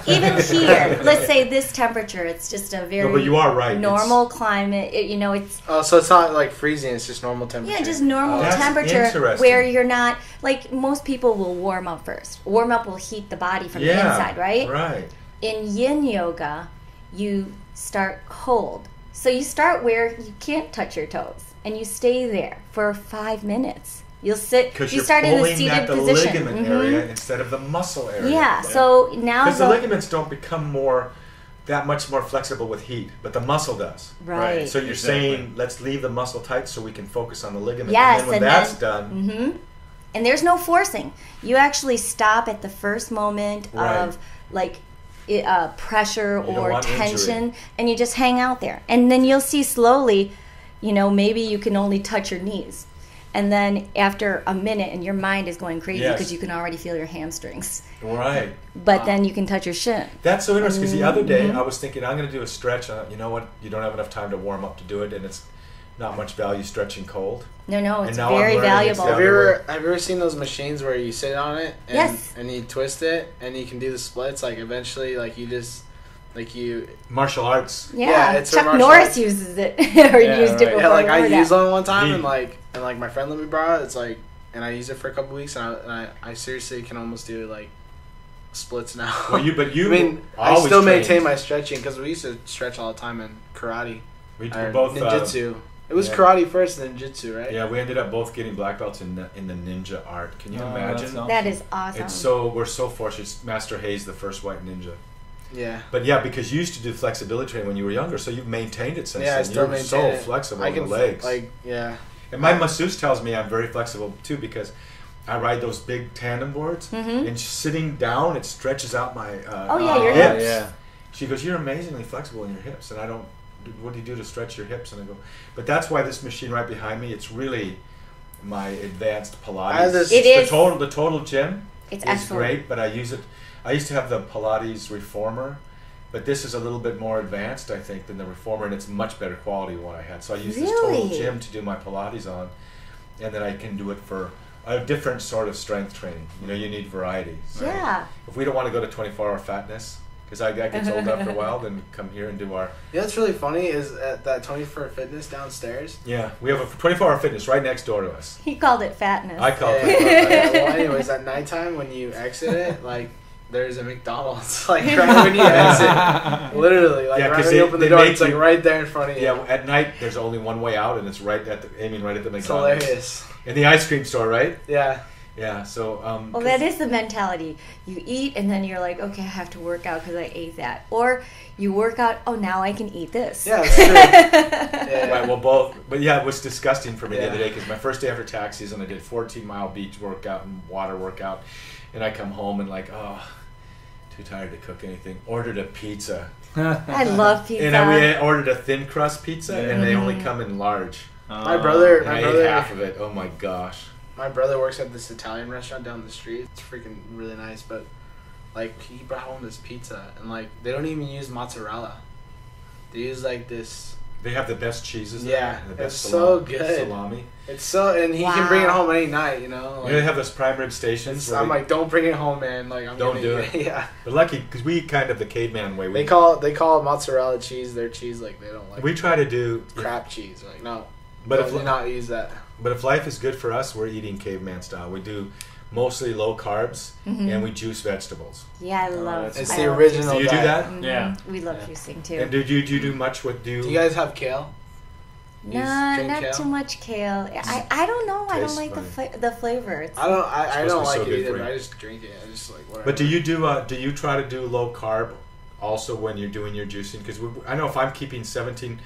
Even here, let's say this temperature, it's just a very No, but you are right. normal climate. It's Oh, so it's not like freezing, it's just normal temperature. yeah, just normal That's temperature interesting. where you're not like most people will warm up first. Warm up will heat the body from the inside, right? Right. In yin yoga, you start cold. So you start where you can't touch your toes and you stay there for 5 minutes. You'll sit. Because You you're start in the pulling seated at the position. ligament Mhm. area instead of the muscle area. Yeah. So now Because the ligaments don't become that much more flexible with heat, but the muscle does. right. So you're Exactly. saying let's leave the muscle tight so we can focus on the ligament. Yes, and then when and that's then- done, Mm-hmm. And there's no forcing. You actually stop at the first moment Right. of like pressure You don't or want tension, injury. and you just hang out there. And then you'll see slowly, maybe you can only touch your knees. And then after a minute, and your mind is going crazy Yes. because you can already feel your hamstrings. right. But then you can touch your shin. That's so interesting because the other day Mm-hmm. I was thinking I'm going to do a stretch. You know what? You don't have enough time to warm up to do it, and it's not much value stretching cold. No, it's now I'm very learning it's valuable. Have you ever seen those machines where you sit on it and, Yes. and you twist it and you can do the splits? Like eventually, like you just Martial arts. Yeah, it's for Chuck martial Norris arts. uses it or Yeah, used it right. before. yeah, like I remember used that. one time He- and like my friend let me borrow it. It's like and I used it for a couple weeks and I seriously can almost do like splits now. Well, I I mean, I always still trained. maintain my stretching because we used to stretch all the time in karate We or both ninjutsu. It was yeah. karate first, then jiu-jitsu, right? Yeah, we ended up both getting black belts in the ninja art. Can you Oh, imagine? that's awesome. That is awesome. We're so fortunate. Master Hayes, the first white ninja. Yeah. But yeah, because you used to do flexibility training when you were younger, so you've maintained it since Yeah, I then. still You're so maintain it. flexible I in can the legs. yeah. And my masseuse tells me I'm very flexible too because I ride those big tandem boards, Mhm. and sitting down, it stretches out my Oh, yeah, your hips. Yeah. She goes, "You're amazingly flexible in your hips," and I don't. What do you do to stretch your hips? And I go, but that's why this machine right behind me. It's really my advanced Pilates. I have this- It is. The total gym It's is excellent. great, but I use it. I used to have the Pilates reformer, But this is a little bit more advanced, I think, than the Reformer, and it's much better quality than what I had. So I use this Total Really? Gym to do my Pilates on, and then I can do it for a different sort of strength training. You know, you need variety. So Yeah. if we don't want to go to 24-hour fatness, because I gets old after a while, then come here and do our... You know what's really funny is at that 24 Fitness downstairs. Yeah, we have a 24-hour fitness right next door to us. He called it fatness. I call it Yeah, 24-hour fitness. well, anyways, at nighttime when you exit it, like, there's a McDonald's, like, right when you exit. Literally, like, Yeah, right 'cause when you they- open the they door, make it's, like, you- right there in front of you. Yeah, at night there's only one way out, and it's right at the aiming right at the It's McDonald's. hilarious. In the ice cream store, right? Yeah. Yeah. So. Well, that is the mentality. You eat, and then you're like, okay, I have to work out because I ate that. Or you work out, oh, now I can eat this. Yeah, that's true. Yeah. Right, well, both. But yeah, it was disgusting for me the Yeah. other day because my first day after tax season, I did 14-mile beach workout and water workout, and I come home and like, oh, too tired to cook anything. Ordered a pizza, I love pizza. and we ordered a thin crust pizza, Yeah. and they only come in large. My brother- And I ate half of it. Oh my gosh. My brother works at this Italian restaurant down the street. It's freaking really nice, but like he brought home this pizza and like they don't even use mozzarella. They use like this. They have the best cheeses. Yeah, there, and the best it's so good. salami. It's so and he can bring it home any night, you know. You know, they have those prime rib stations. where I'm like, don't bring it home, man. Like I'm Don't gonna do eat it. Yeah. We're lucky because we eat kind of the caveman way. They call mozzarella cheese their cheese, like they don't like We try to do. crap cheese. Like no, But do if not use that. But if life is good for us, we're eating caveman style. We do mostly low carbs, and we juice vegetables. Yeah, I love. It's I the love original. Do you do diet. that? juicing. Yeah. We love Yeah. juicing too. And do you do much with Do you guys have kale? You No, drink not kale? too much kale. I don't know. I don't Tastes like funny. the flavor. It's, I supposed don't to be like so it good either. for But you. I just drink it. I just like whatever. But do you try to do low carb also when you're doing your juicing? Because I know if I'm keeping 17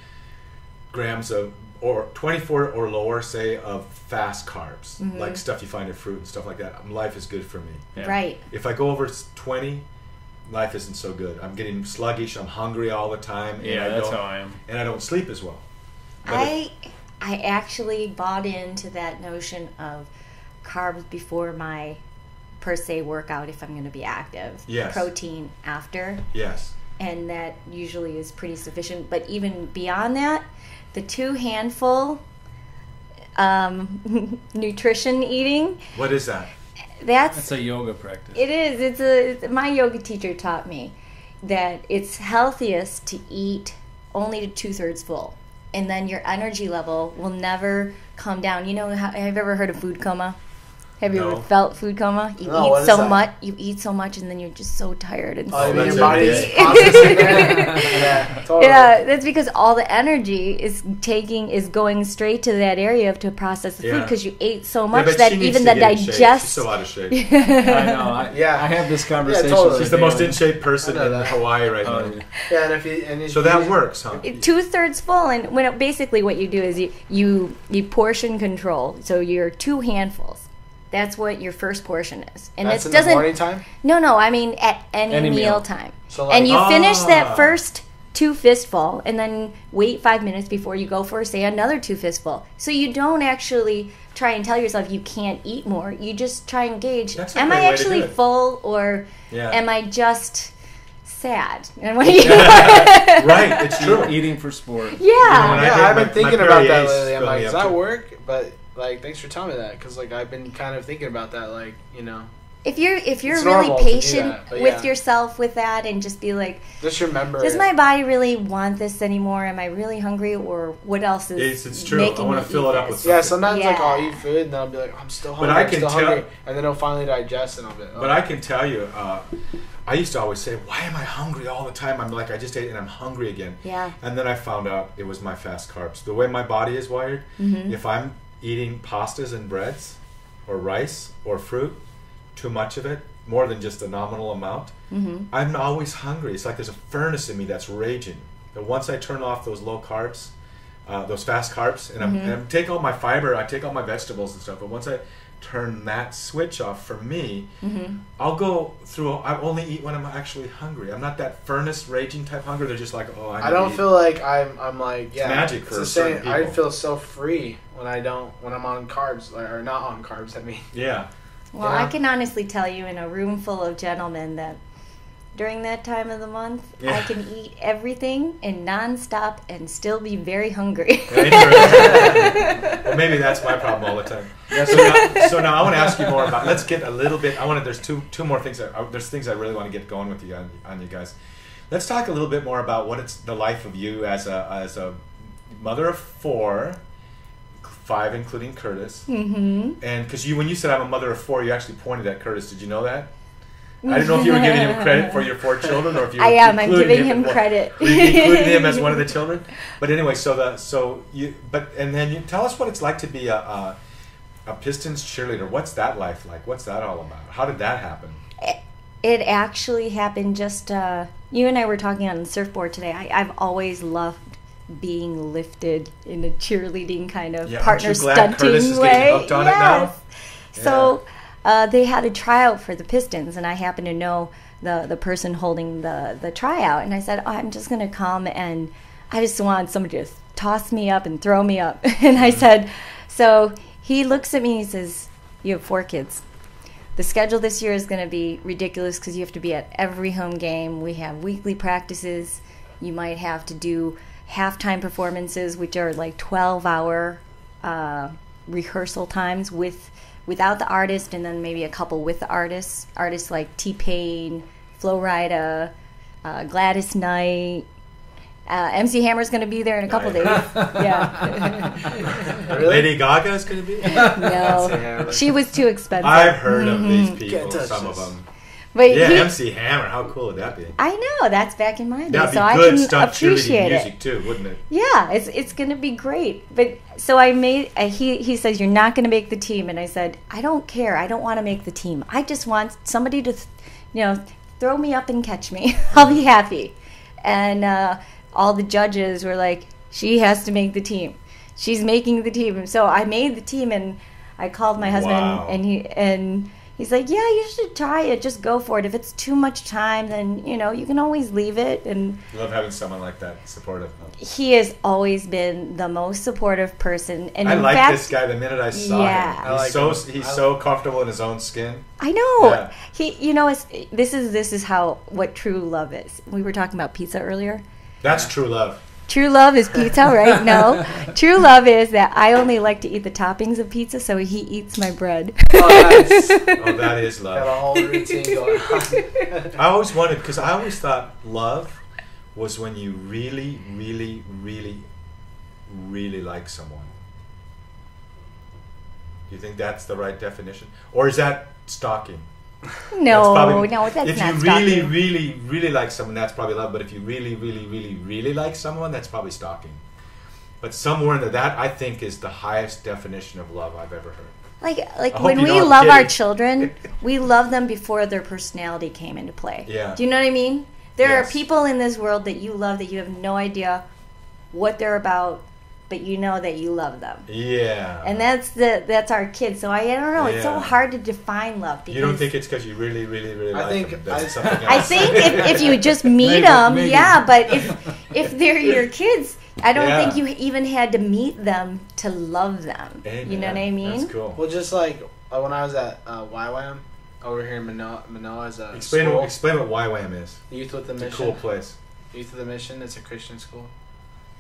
grams of or 24 or lower, say, of fast carbs, like stuff you find in fruit and stuff like that, life is good for me. Yeah. Right. If I go over 20, life isn't so good. I'm getting sluggish. I'm hungry all the time. Yeah, and that's how I am. And I don't sleep as well. But I actually bought into that notion of carbs before my per se workout if I'm going to be active. Yes. Protein after, yes. and that usually is pretty sufficient. But even beyond that, the 2 handful nutrition eating, What is that? That's a yoga practice. it is. My yoga teacher taught me that it's healthiest to eat only to 2/3 full, and then your energy level will never come down. You know, have you ever heard of food coma? Have you No. ever felt food coma? You No, what eat is so that? much. You eat so much, and then you're just so tired and Oh, you mean that's your body's okay. processing that? Yeah, totally. yeah, that's because all the energy is going straight to that area to process the food Yeah. because you ate so Yeah, much but that she needs even to the get in shape. She's digest. so out of shape. I know. Yeah. I have this conversation. totally. She's the most in shape person I know in that. Hawaii right Oh, now. yeah. Yeah, and if So that works, huh? 2/3 full, and basically what you do is you portion control. So you're 2 handfuls. That's what your first portion is, and that's it in doesn't. the morning time. No, I mean at any Any meal. meal time. So like, And you finish Ah. that first 2 fistful, and then wait 5 minutes before you go for, say, another 2 fistful. So you don't actually try and tell yourself you can't eat more. You just try and gauge: That's a am I great way to actually do it. full, or Yeah. am I just sad? And what do you? Right, it's true. Eating for sport. Yeah. I yeah, did I've my- been thinking my about that Perrier lately. I'm filled like, me does up that too. work? But like, thanks for telling me that because like I've been kind of thinking about that. Like, you know, If you're It's really normal to do patient that, but with yeah. yourself with that, and just be like, just remember. does my body really want this anymore? Am I really hungry, or what else is It's true. making I wanna me fill eat it up this? with Yeah, something. sometimes like I'll Yeah. eat food and then I'll be like, I'm still But hungry. I I'm can still tell- hungry, and then it'll finally digest, and I'll be like, oh. But I can tell you, I used to always say, why am I hungry all the time? I'm like, I just ate and I'm hungry again. Yeah. And then I found out it was my fast carbs. The way my body is wired, if I'm eating pastas and breads or rice or fruit, too much of it, more than just a nominal amount, I'm always hungry. It's like there's a furnace in me that's raging. And once I turn off those low carbs, those fast carbs, and I take all my fiber, I take all my vegetables and stuff, but once I turn that switch off for me, I'll go through, I only eat when I'm actually hungry. I'm not that furnace raging type hunger. They're just like, oh, I don't feel like I'm like, yeah, magic for the certain same. I people. feel so free when I'm on carbs, or not on carbs. I mean, Yeah. Well, Yeah. I can honestly tell you in a room full of gentlemen that during that time of the month. Yeah. I can eat everything and nonstop and still be very hungry. Well, maybe that's my problem all the time. So now I want to ask you more about. Let's get a little bit. There's two more things. There's things I really want to get going with you on you guys. Let's talk a little bit more about what it's the life of you as a mother of 4, 5 including Curtis. Mm-hmm. And because when you said I'm a mother of 4, you actually pointed at Curtis. Did you know that? I don't know if you were giving him credit for your 4 children, or if you. I am. I'm giving him credit. Or you included him as one of the children. But anyway, and then you tell us what it's like to be a Pistons cheerleader. What's that life like? What's that all about? How did that happen? It actually happened just. You and I were talking on the surfboard today. I've always loved being lifted in a cheerleading kind of partner stunting Curtis is way. getting hooked on it now? Yeah. So they had a tryout for the Pistons, and I happened to know the person holding the tryout, and I said, I'm just going to come, and I just want somebody to toss me up and throw me up. And I said, so he looks at me and he says, you have 4 kids. The schedule this year is going to be ridiculous because you have to be at every home game. We have weekly practices. You might have to do halftime performances, which are like 12-hour rehearsal times without the artist, and then maybe a couple with the artists. Artists like T-Pain, Flo Rida, Gladys Knight. MC Hammer's going to be there in a couple days. Yeah. Really? Lady Gaga is going to be? No. She was too expensive. I've heard of these people, some of them. But MC Hammer, how cool would that be? I know, that's back in my day, That'd be so good I can stunt appreciate music too, wouldn't it? Yeah, it's going to be great. But so I made. He says you're not going to make the team, and I said I don't care. I don't want to make the team. I just want somebody to, throw me up and catch me. I'll be happy. And all the judges were like, she has to make the team. She's making the team. So I made the team, and I called my husband, and he's like, yeah, you should try it. Just go for it. If it's too much time, then, you can always leave it. And I love having someone like that, supportive. He has always been the most supportive person. And I in like fact, this guy the minute I saw him. He's so comfortable in his own skin. I know. Yeah. This is what true love is. We were talking about pizza earlier. That's true love. True love is pizza, right? No. True love is that I only like to eat the toppings of pizza, so he eats my bread. Oh, nice. Oh, that is love. Got a whole routine going on. I always wanted, because I always thought love was when you really, really, really, really like someone. Do you think that's the right definition? Or is that stalking? No, that's not if stalking. you really, really, really like someone, that's probably love. But if you really, really, really, really like someone, that's probably stalking. But somewhere in that, I think, is the highest definition of love I've ever heard. Like when we love our children, we love them before their personality came into play. Yeah. Do you know what I mean? There are people in this world that you love that you have no idea what they're about, but you know that you love them. Yeah. And that's our kids. So I don't know. It's so hard to define love. Because you don't think it's because you really, really, really like them? That's something else. I think if you just meet them, yeah. But if they're your kids, I don't think you even had to meet them to love them. Amen. You know what I mean? That's cool. Well, just like when I was at YWAM over here in Manoa as a explain school. Explain what YWAM is. Youth with the Mission. It's a cool place. Youth with the Mission. It's a Christian school.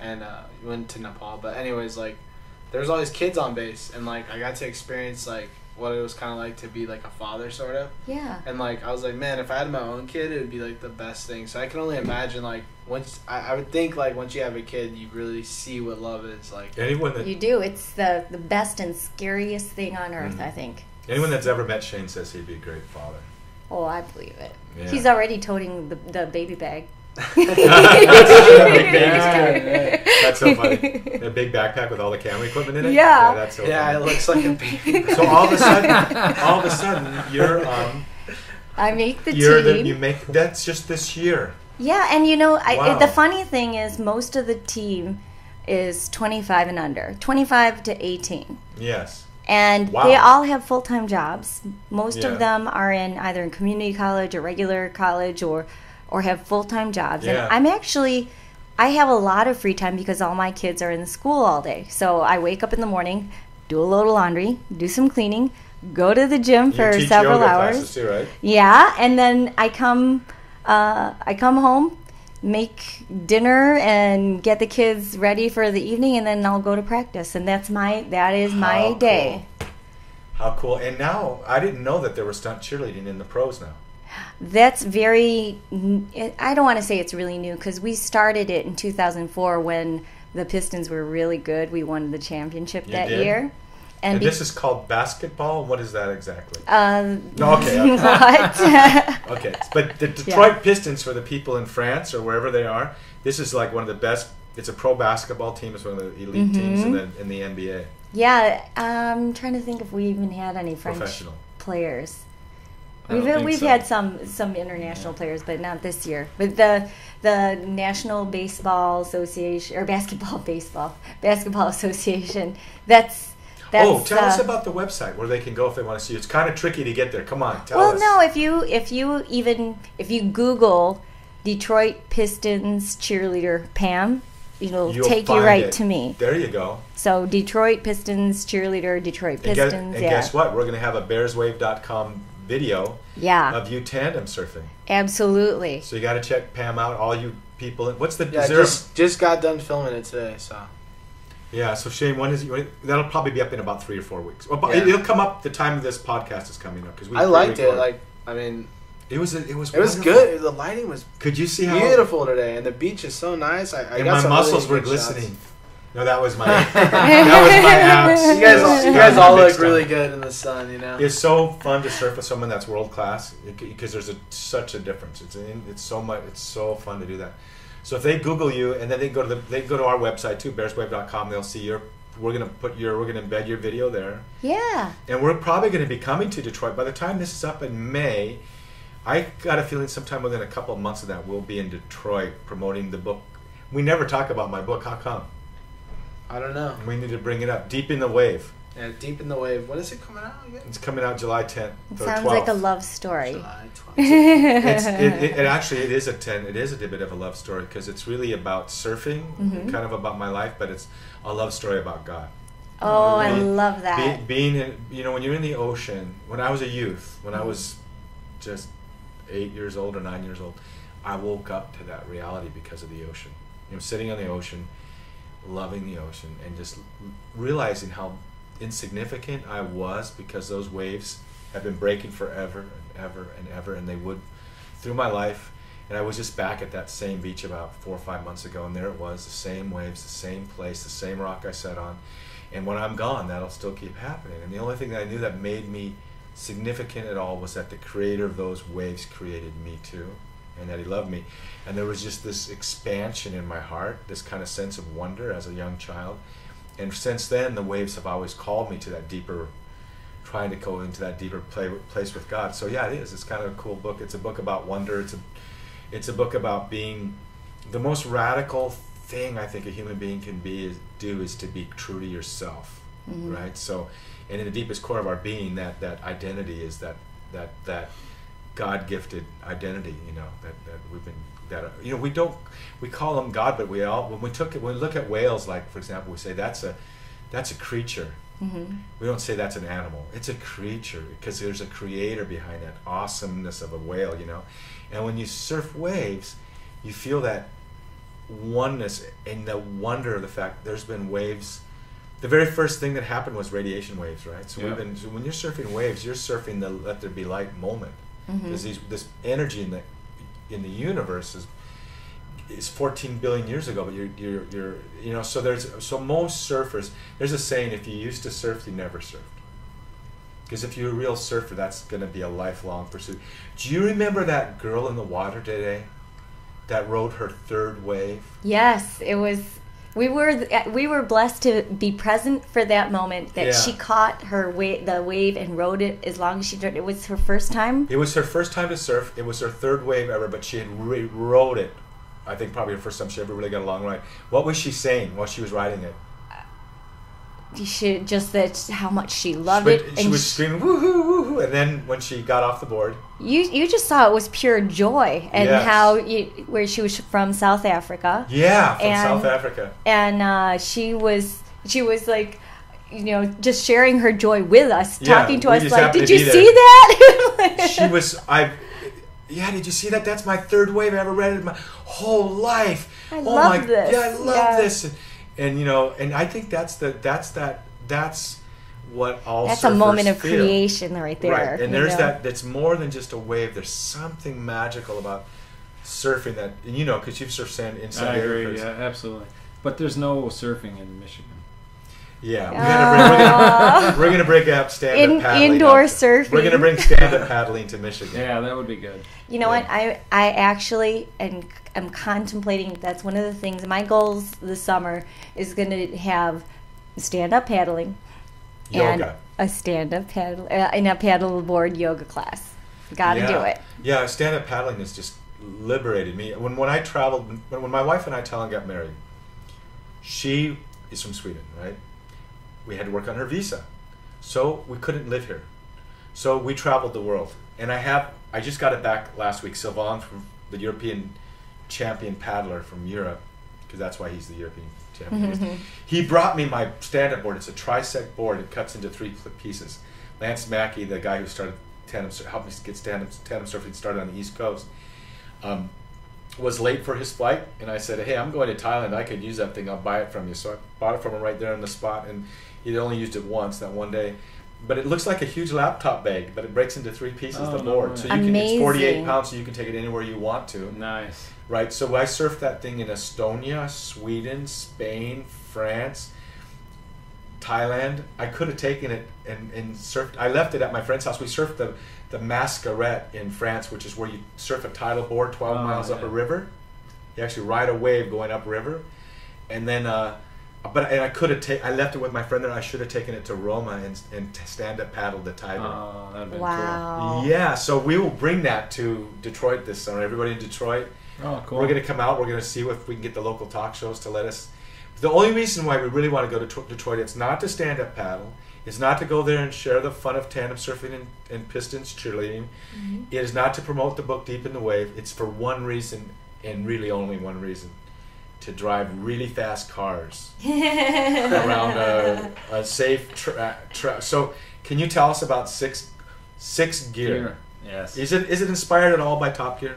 And we went to Nepal. But anyways, there was all these kids on base. And, I got to experience, what it was kind of like to be, a father, sort of. Yeah. And, I was like, man, if I had my own kid, it would be, the best thing. So I can only imagine, once... I would think, once you have a kid, you really see what love is. Anyone that... You do. It's the best and scariest thing on earth, I think. Anyone that's ever met Shane says he'd be a great father. Oh, I believe it. Yeah. He's already toting the baby bag. That's so funny. A big backpack with all the camera equipment in it. Yeah, that's so funny. It looks like a baby. So all of a sudden, you're I make the team. That's just this year. Yeah, and the funny thing is, most of the team is 25 and under, 25 to 18. Yes. And they all have full-time jobs. Most of them are either in community college or regular college or have full-time jobs. Yeah. And I have a lot of free time because all my kids are in school all day. So I wake up in the morning, do a load of laundry, do some cleaning, go to the gym for several hours. Classes too, right? Yeah, and then I come I come home, make dinner, and get the kids ready for the evening, and then I'll go to practice. And that is my day. Cool. How cool. And now, I didn't know that there was stunt cheerleading in the pros now. That's very, I don't want to say it's really new, because we started it in 2004 when the Pistons were really good. We won the championship that year. And this is called basketball? What is that exactly? Okay. What? Okay. But the Detroit Pistons, for the people in France or wherever they are, this is like one of the best. It's a pro basketball team. It's one of the elite teams in the NBA. Yeah. I'm trying to think if we even had any French players. We've had some international players, but not this year. But the National Baseball Association, or Basketball Association, that's tell us about the website where they can go if they want to see you. It's kind of tricky to get there. Come on, tell us. Well, no, if you Google Detroit Pistons cheerleader Pam, it'll take you right to me. There you go. So Detroit Pistons cheerleader, Detroit Pistons. And guess what? We're going to have a bearswave.com video of you tandem surfing. Absolutely. So you got to check Pam out. All you people. What's the? Yeah, just got done filming it today. So. Yeah, so Shane, that'll probably be up in about 3 or 4 weeks. Well, it'll come up the time this podcast is coming up, because I liked it. It was good. The lighting was Could you see beautiful today, and the beach is so nice. And my muscles were glistening. Shots. No, that was my abs. You guys all look really good in the sun. It's so fun to surf with someone that's world class, because there's such a difference. It's so fun to do that. So if they Google you, and then they go to our website too, bearswave.com, they'll see we're gonna embed your video there. Yeah. And we're probably gonna be coming to Detroit. By the time this is up in May, I got a feeling sometime within a couple of months of that we'll be in Detroit promoting the book. We never talk about my book. How come? I don't know. We need to bring it up. Deep in the Wave. Yeah, Deep in the Wave. When is it coming out again? It's coming out July 10th. It sounds like a love story. July 12th. It is a bit of a love story, because it's really about surfing, kind of about my life, but it's a love story about God. Oh, I love that. Being in, when you're in the ocean. When I was a youth, when I was just 8 years old or 9 years old, I woke up to that reality because of the ocean. Sitting on the ocean, loving the ocean, and just realizing how insignificant I was, because those waves have been breaking forever and ever and ever, and they would through my life. And I was just back at that same beach about 4 or 5 months ago, and there it was, the same waves, the same place, the same rock I sat on. And when I'm gone, that'll still keep happening. And the only thing that I knew that made me significant at all was that the creator of those waves created me too, and that he loved me. And there was just this expansion in my heart, this kind of sense of wonder as a young child. And since then, the waves have always called me to that deeper, trying to go into that deeper place with God. So yeah, it is. It's kind of a cool book. It's a book about wonder. It's a book about being the most radical thing I think a human being can do is to be true to yourself, right? So, and in the deepest core of our being, that identity is that God-gifted identity. We call them God, but when we look at whales, like for example, we say that's a creature. We don't say that's an animal. It's a creature, because there's a creator behind that awesomeness of a whale, And when you surf waves, you feel that oneness and the wonder of the fact there's been waves. The very first thing that happened was radiation waves, right? So when you're surfing waves, you're surfing the let there be light moment. Because this energy in the universe is 14 billion years ago, but you're so most surfers, there's a saying, if you used to surf, you never surfed. Because if you're a real surfer, that's going to be a lifelong pursuit. Do you remember that girl in the water today that rode her third wave? Yes, it was. We were blessed to be present for that moment, that she caught the wave and rode it as long as she did. It was her first time. It was her first time to surf. It was her third wave ever, but she had rode it. I think probably the first time she ever really got a long ride. What was she saying while she was riding it? How much she loved it. She was screaming, woohoo, woohoo. And then when she got off the board, you just saw it was pure joy, and where she was from South Africa. Yeah, South Africa. And she was like, just sharing her joy with us, talking to us like, did you see that? She was, Yeah, did you see that? That's my third wave I ever read in my whole life. I love this. Yeah, I love this. And you know, and I think that's what all That's surfers a moment of feel. creation right there. Right, and you there's know? that's more than just a wave. There's something magical about surfing that, and you know, because you've surfed sand inside. I agree. areas. Yeah, absolutely. But there's no surfing in Michigan. Yeah, we're gonna bring up stand-up paddling. Indoor surfing. We're gonna bring stand-up paddling to Michigan. Yeah, that would be good. You know what? I actually am contemplating. That's one of the things. My goals this summer is going to have stand-up paddling, and Yoga. a stand-up paddle and a paddleboard yoga class. Got to do it. Yeah, stand-up paddling has just liberated me. When I traveled, when my wife and I, Talon, got married, she is from Sweden, right? We had to work on her visa, so we couldn't live here. So we traveled the world, and I just got it back last week. Sylvain, from the European champion paddler from Europe, because that's why he's the European champion. He brought me my stand-up board. It's a trisect board. It cuts into 3 pieces. Lance Mackey, the guy who started tandem, helped me get tandem surfing started on the East Coast, was late for his flight, and I said, "Hey, I'm going to Thailand. I could use that thing. I'll buy it from you." So I bought it from him right there on the spot, and he'd only used it once that one day. But it looks like a huge laptop bag, but it breaks into 3 pieces, the board. So you can, it's 48 pounds, so you can take it anywhere you want to. Nice. Right, so I surfed that thing in Estonia, Sweden, Spain, France, Thailand. I could have taken it and surfed. I left it at my friend's house. We surfed the Mascaret in France, which is where you surf a tidal board 12 miles up a river. You actually ride a wave going upriver. And then... I could have I left it with my friend there. I should have taken it to Roma and stand-up paddled the Tiber. Oh, that'd been Wow. cool. Yeah, so we will bring that to Detroit this summer. Everybody in Detroit. Oh, cool. We're going to come out. We're going to see if we can get the local talk shows to let us. The only reason why we really want to go to Detroit, it's not to stand-up paddle. It's not to go there and share the fun of tandem surfing and pistons cheerleading. Mm-hmm. It is not to promote the book Deep in the Wave. It's for one reason, and really only one reason. To drive really fast cars around a safe track. So, can you tell us about six Gear? Yes. Is it inspired at all by Top Gear?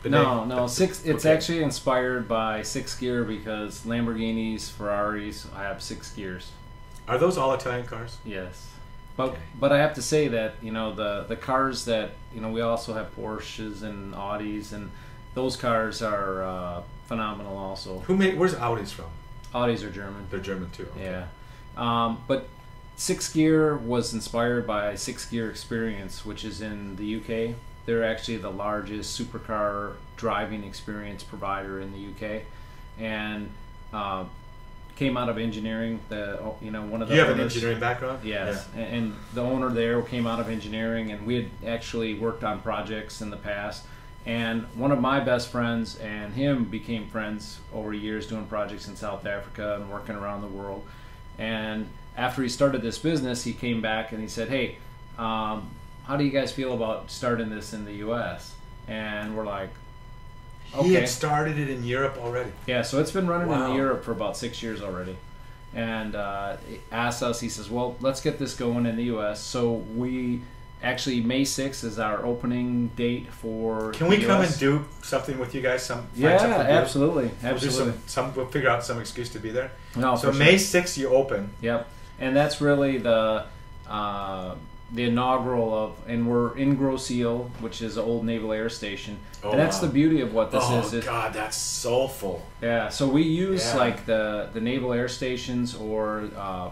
No. It's actually inspired by 6 Gear because Lamborghinis, Ferraris have 6 gears. Are those all Italian cars? Yes. But I have to say that the cars that we also have Porsches and Audis, and those cars are phenomenal also. Where's Audis from? Audis are German. They're German too. Okay. Yeah. But 6 Gear was inspired by 6 Gear Experience, which is in the UK. They're actually the largest supercar driving experience provider in the UK, and came out of engineering. One of the you have an engineering background. Yes, yeah. And the owner there came out of engineering, and we had actually worked on projects in the past. And one of my best friends and him became friends over years doing projects in South Africa and working around the world. And after he started this business, he came back and he said, "Hey, how do you guys feel about starting this in the U.S.?" And we're like, okay. He had started it in Europe already. Yeah, so it's been running in Europe for about 6 years already. And he asked us, he says, "Well, let's get this going in the U.S." So we... Actually, May 6th is our opening date for. Can we come and do something with you guys? Absolutely. We'll figure out some excuse to be there. No, so May 6th you open. Yep, and that's really the inaugural of, and we're in Grosse Ile, which is an old Naval Air Station, and that's the beauty of what this is. Oh God, that's soulful. Yeah, so we use like the Naval Air Stations or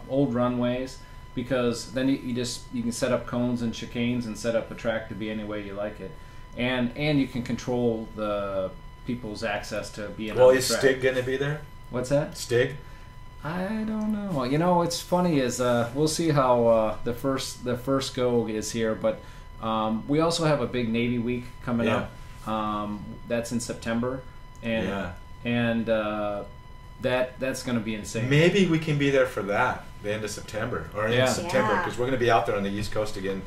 old runways. Because then you can set up cones and chicanes and set up the track to be any way you like it, and you can control the people's access to be in. Well, is Stig going to be there? What's that? Stig? I don't know. What's funny is we'll see how the first go is here, but we also have a big Navy week coming up. That's in September, and that's going to be insane. Maybe we can be there for that. The end of September, or in September, because we're going to be out there on the East Coast again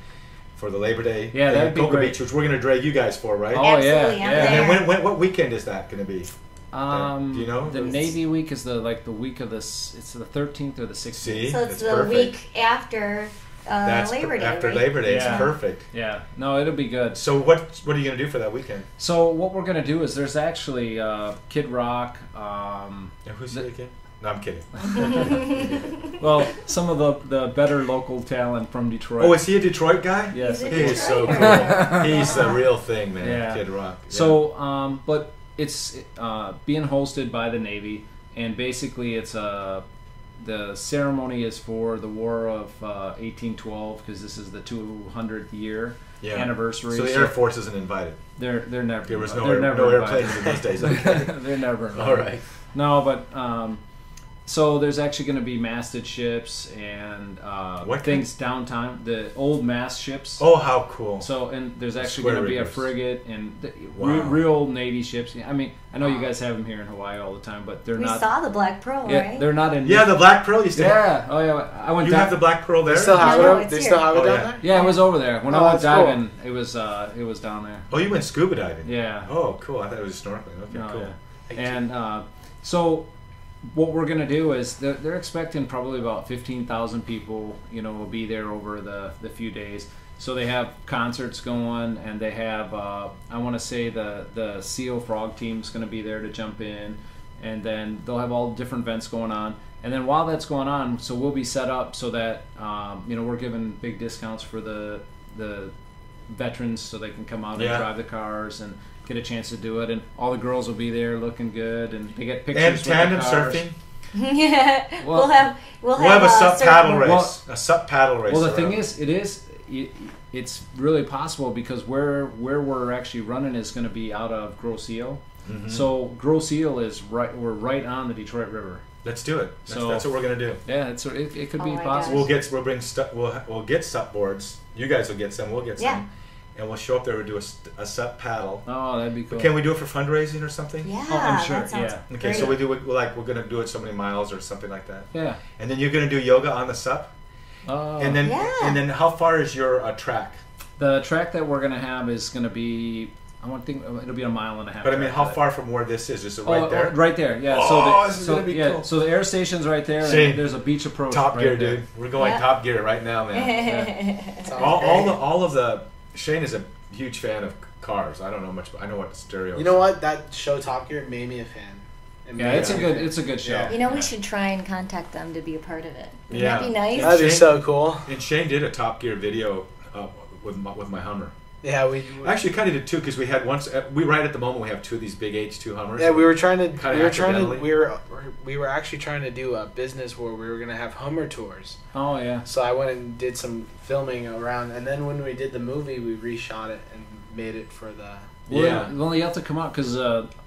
for the Labor Day. Yeah, that'd be great. Beach, which we're going to drag you guys for, right? Oh Absolutely, And then what weekend is that going to be? Do you know? The Navy week is the week of it's the 13th or the 16th. See? So it's the week after Labor Day. After right? Labor Day, Yeah. it's perfect. Yeah, no, it'll be good. So what are you going to do for that weekend? So what we're gonna do is there's actually Kid Rock. Who's the again? No, I'm kidding. Well, some of the better local talent from Detroit. Oh, is he a Detroit guy? Yes. He's a He is so cool. Detroiter. He's the real thing, man. Yeah. Kid Rock. Yeah. So, but it's being hosted by the Navy, and basically it's the ceremony is for the War of 1812 because this is the 200th year Yeah. anniversary. So the Air Force isn't invited. They're never. There was they're no never airplanes in those days. They're never. Invited. All right. No, but so there's actually going to be masted ships and What things downtime. The old mast ships. Oh, how cool. So and there's actually Square going to be a riggers. frigate and Wow. real Navy ships. I mean, I know you guys have them here in Hawaii all the time, but they're We not. saw the Black Pearl, Yeah, right? they're not in. Yeah, the Black Pearl used to Yeah. Oh yeah. I went. You down, have the Black Pearl there? They still have No, it. it's They here. still have it Oh, down yeah. there. Yeah, it was over there when Oh, I went that's cool. diving. It was down there. Oh, you went scuba diving? Yeah. Oh, cool. I thought it was snorkeling. Okay, No, cool. yeah. And so what we're gonna do is they're expecting probably about 15,000 people. Will be there over the few days. So they have concerts going, and they have I want to say the Seal Frog team's going to be there to jump in, and then they'll have all different events going on. And then while that's going on, so we'll be set up so that we're giving big discounts for the veterans so they can come out and Yeah. drive the cars and get a chance to do it. And all the girls will be there looking good, and they get pictures And with tandem the cars. surfing? Yeah. Well- we'll We'll have a sup paddle surfboard. race. Well- a sup paddle race. Well, the thing around. is, it's really possible because where we're actually running is going to be out of Grosse Ile. Mhm. So Grosse Ile is we're right on the Detroit River. Let's do it. So- That's what we're gonna do. Yeah, it could Oh be my possible. We'll bring stuff. We'll get sup boards. You guys will get some. We'll get some. Yeah. And we'll show up there. We'll do a sup paddle. Oh, that'd be cool. Can we do it for fundraising or something? Yeah, Oh, I'm sure, that sounds yeah. Okay, great. so we're gonna do it so many miles or something like that. Yeah. And then you're gonna do yoga on the sup. Oh. And then Yeah. how far is your track? The track that we're gonna have is gonna be. I want to think it'll be a mile and a half. But I mean, track, how but- far from where this is? Is it right there? Right there. Yeah. Oh, this is so gonna be cool. So the air station's right there, Shane, and there's a beach approach. Top right gear, there. dude. We're going Yeah. top gear right now, man. all of the Shane is a huge fan of cars. I don't know much, but I know what stereo. You know what? That show Top Gear made me a fan. It Yeah, made it's a me good fan. it's a good show. Yeah. You know, we should try and contact them to be a part of it. Wouldn't Yeah. that be nice? That'd be Shane- so cool. And Shane did a Top Gear video with my Hummer. Yeah, we Actually, kind of did two because we had once. We right at the moment we have two of these big H2 Hummers. Yeah, we were trying to. Kinda accidentally. We were actually trying to do a business where we were gonna have Hummer tours. Oh yeah. So I went and did some filming around, and then when we did the movie, we reshot it and made it for the. Well, Yeah. Well, you have to come out because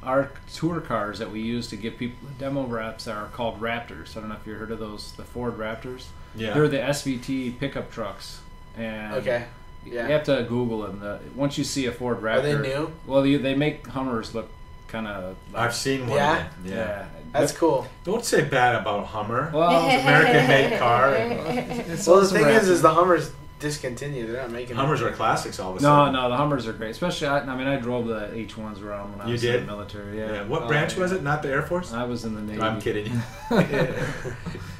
our tour cars that we use to give people demo wraps are called Raptors. I don't know if you've heard of those, the Ford Raptors. Yeah. They're the SVT pickup trucks. And Okay. You Yeah. have to Google them. Once you see a Ford Raptor, Are they new? Well, they make Hummers look kind of. I've seen one. Yeah? Of them. Yeah. That's cool. Don't say bad about Hummer. Well, It's an American-made car. it's Well, the awesome thing Raptor. is the Hummers discontinued. They're not making Hummers them. are classics all of a No, sudden. no, the Hummers are great. Especially, I mean, I drove the H1s around when I You was did? in the military. Yeah. Yeah. What Oh, branch yeah. was it? Not the Air Force? I was in the Navy. I'm kidding.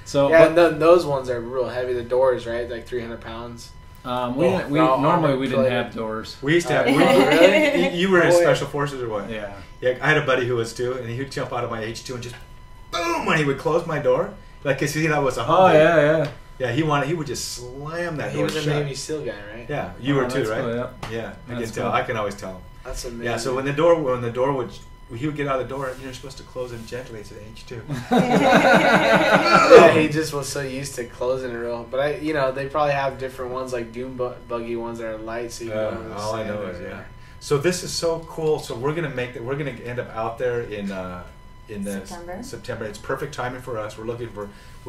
So, Yeah, but, and then those ones are real heavy. The doors, right? Like 300 pounds. we Oh, didn't, we no, normally armored we didn't plated. have doors. We used to have. Oh, really? You were in Oh, yeah. special forces or what? Yeah. Yeah, I had a buddy who was too, and he would jump out of my H2 and just boom when he would close my door, like cause he thought it was a Oh Hummer. yeah. Yeah, he would just slam that He door was a shut. Navy SEAL guy, right? Yeah, you Oh, were too, that's right? cool, yeah. Yeah, I can That's tell. cool. I can always tell. That's amazing. Yeah, so when the door would, he would get out of the door, you're supposed to close it gently to the H2. Yeah, he just was so used to closing it real. But they probably have different ones like Doom buggy ones that are light, so you can go over the All I know sand is or- So this is so cool. So we're gonna make that. We're gonna end up out there in the September. It's perfect timing for us. We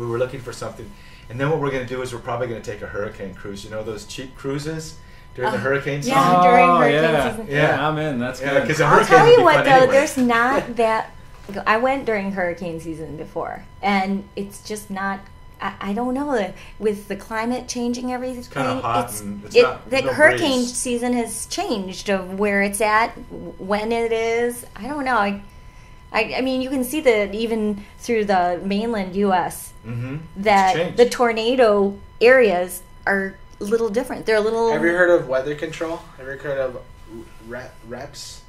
were looking for something, and then what we're gonna do is we're probably gonna take a hurricane cruise. You know those cheap cruises during the hurricane season. Yeah, during Oh, hurricane yeah. season. Yeah. I'm in. That's Yeah, good. because a I'll hurricane tell would you be what fun though, anyway. there's not that. I went during hurricane season before, and it's just not. I don't know. With the climate changing everything, It's kinda hot and it's the not- no hurricane breeze. season has changed of where it's at, when it is. I don't know. I mean, you can see that even through the mainland U.S. Mm-hmm. that the tornado areas are a little different. They're a little. Have you heard of weather control? Have you heard of reps?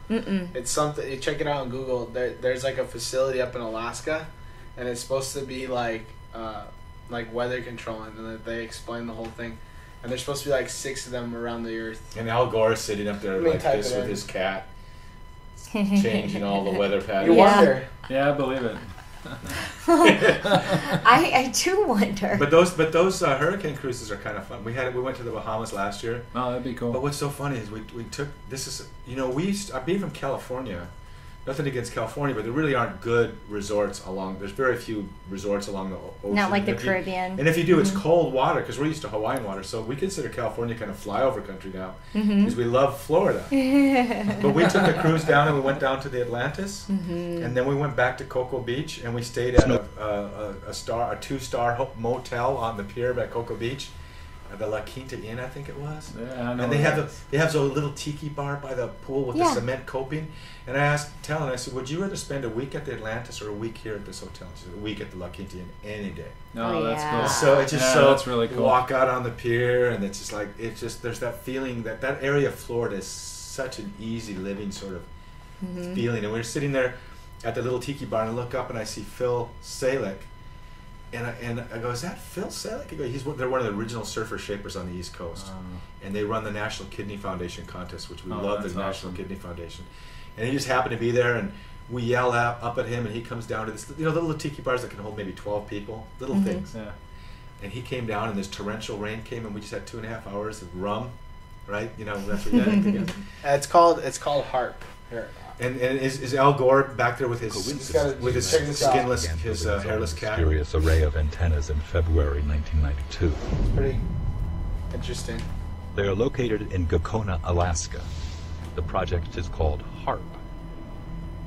Mm-mm. It's something. You check it out on Google. There's like a facility up in Alaska, and it's supposed to be like weather control, and they explain the whole thing. And there's supposed to be like 6 of them around the earth. And Al Gore is sitting up there like this with his cat, changing all the weather patterns. You wonder. Yeah, I believe it. I do wonder. But those hurricane cruises are kind of fun. We went to the Bahamas last year. Oh, that'd be cool. But what's so funny is we took this is I'm being from California. Nothing against California, but there really aren't good resorts along. There's very few resorts along the ocean. Not like the Caribbean. And if you do, it's cold water because we're used to Hawaiian water. So we consider California kind of flyover country now because we love Florida. But we took a cruise down and we went down to the Atlantis, and then we went back to Cocoa Beach and we stayed at a 2-star motel on the pier at Cocoa Beach. The La Quinta Inn, I think it was. Yeah, I know. And they have a little tiki bar by the pool with the cement coping. And I asked Talon, I said, would you rather spend a week at the Atlantis or a week here at this hotel? She said, a week at the La Quinta Inn any day. Oh, that's cool. So it's just that's really cool. Walk out on the pier, and it's just there's that feeling that area of Florida is such an easy living sort of feeling. And we were sitting there at the little tiki bar, and I look up and I see Phil Salick. And I go, is that Phil Salick? I go, they're one of the original surfer shapers on the East Coast. And they run the National Kidney Foundation contest, which we love, the National Kidney Foundation. And he just happened to be there, and we yell up at him, and he comes down to this, the little tiki bars that can hold maybe 12 people, little things. Yeah. And he came down, and this torrential rain came, and we just had 2.5 hours of rum, right? That's what you had to get. It's called Harp. Here. And is Al Gore back there with his skinless, his hairless cat? Mysterious array of antennas in February 1992. It's pretty interesting. They are located in Gakona, Alaska. The project is called HARP.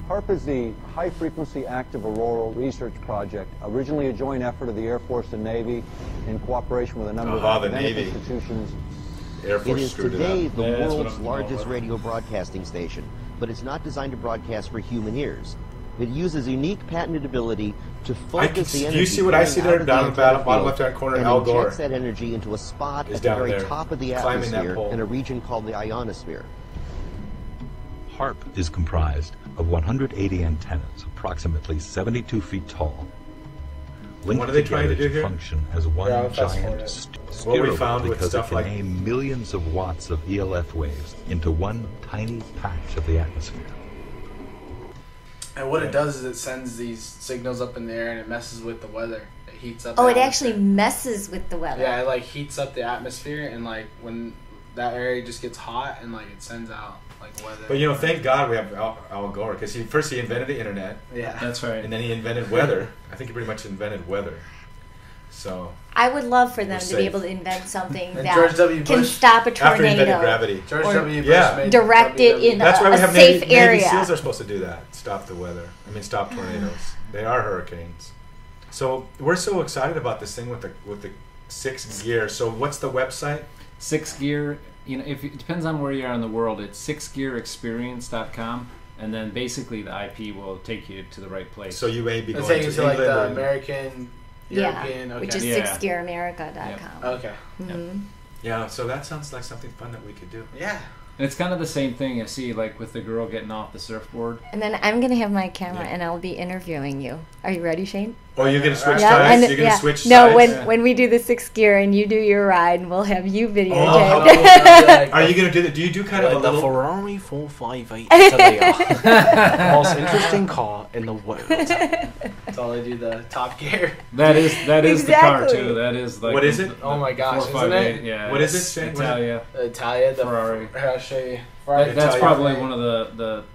HARP is the High Frequency Active Auroral Research Project, originally a joint effort of the Air Force and Navy in cooperation with a number of academic institutions. Air Force it is today the Yeah, world's largest radio broadcasting station, but it's not designed to broadcast for human ears. It uses unique patented ability to focus the energy. Do you see what I see there down in the bottom left-hand corner? Al Gore injects that energy into a spot at the very top of the atmosphere in a region called the ionosphere. HARP is comprised of 180 antennas, approximately 72 feet tall. What are they trying to do here? Function as one giant what we found with because stuff it can like aim millions of watts of ELF waves into one tiny patch of the atmosphere. And what it does is it sends these signals up in the air and it messes with the weather. It heats up. Oh, it actually messes with the weather. Yeah, it heats up the atmosphere, and when that area just gets hot, and it sends out weather. But thank God we have Al Gore, because he invented the internet. Yeah, that's right. And then he invented weather. I think he pretty much invented weather. So I would love for them to be able to invent something that can stop a tornado. After he invented gravity. George W. Bush made direct it in That's why we have safe area. Navy SEALs are supposed to do that. Stop the weather. Stop tornadoes. They are hurricanes. So we're so excited about this thing with the 6 gear. So what's the website? 6 gear. If it depends on where you are in the world, it's 6gearexperience.com, and then basically the IP will take you to the right place. So you may be going to England the American, European, which is 6gearamerica.com. Okay. Mm-hmm. Yeah, so that sounds like something fun that we could do. Yeah. And it's kind of the same thing you see, with the girl getting off the surfboard. And then I'm going to have my camera, and I'll be interviewing you. Are you ready, Shane? Oh, you're going to switch sides? You're going to switch sides? No, when we do the 6 gear and you do your ride, and we'll have you videotaped. Are you going to do that? Do you do kind of a little... The Ferrari 458 Italia. Most interesting car in the world. That's all I do, the Top Gear. That is the car, too. That is what is it? Oh my gosh, isn't it? Yeah. What is it, Shane? Italia. Italia, the Ferrari. I'll show you. That's probably one of the...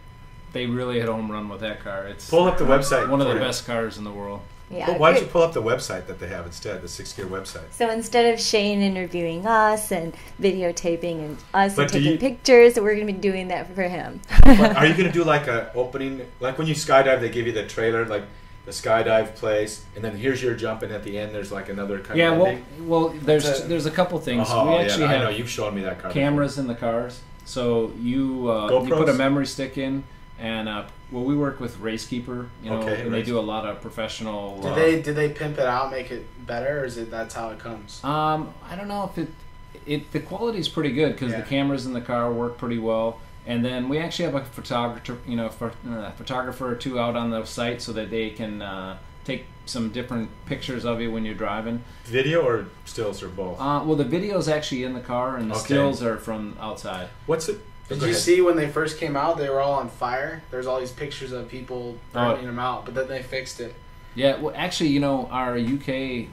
They really hit a home run with that car. It's pull up the website. One of the best cars in the world. Yeah, well, why don't you pull up the website that they have instead, the 6 gear website? So instead of Shane interviewing us and videotaping and us and taking pictures, we're going to be doing that for him. Are you going to do a opening, like when you skydive, they give you the trailer, the skydive place, and then here's your jump, and at the end there's another kind of ending? Well, there's a couple things. We actually I know you've shown me that car. Cameras in the cars, so you put a memory stick in, and we work with Racekeeper, and they do a lot of professional. Did they pimp it out, make it better, or is it that's how it comes? I don't know if the quality is pretty good because the cameras in the car work pretty well, and then we actually have a photographer or two out on the site so that they can take some different pictures of you when you're driving. Video or stills or both? Well, the video is actually in the car, and the stills are from outside. What's it? Did you see when they first came out, they were all on fire? There's all these pictures of people burning them out, but then they fixed it. Yeah, well, actually, our UK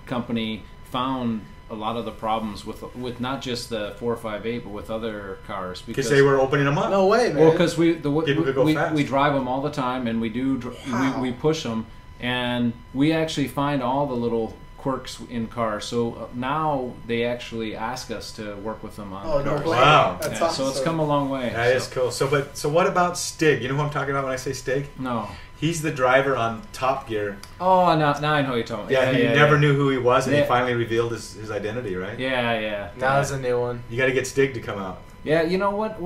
company found a lot of the problems with not just the 458, but with other cars because they were opening them up. No way, man. Well, because people could go fast. We drive them all the time, and we we push them, and we actually find all the little quirks in cars. So now they actually ask us to work with them on. Oh no! Wow, that's awesome. So it's come a long way. That is cool. So what about Stig? You know who I'm talking about when I say Stig? No. He's the driver on Top Gear. Oh, now I know who you're talking about. Yeah, he never knew who he was, and he finally revealed his identity, right? Yeah. Now there's a new one. You got to get Stig to come out. Yeah, you know what?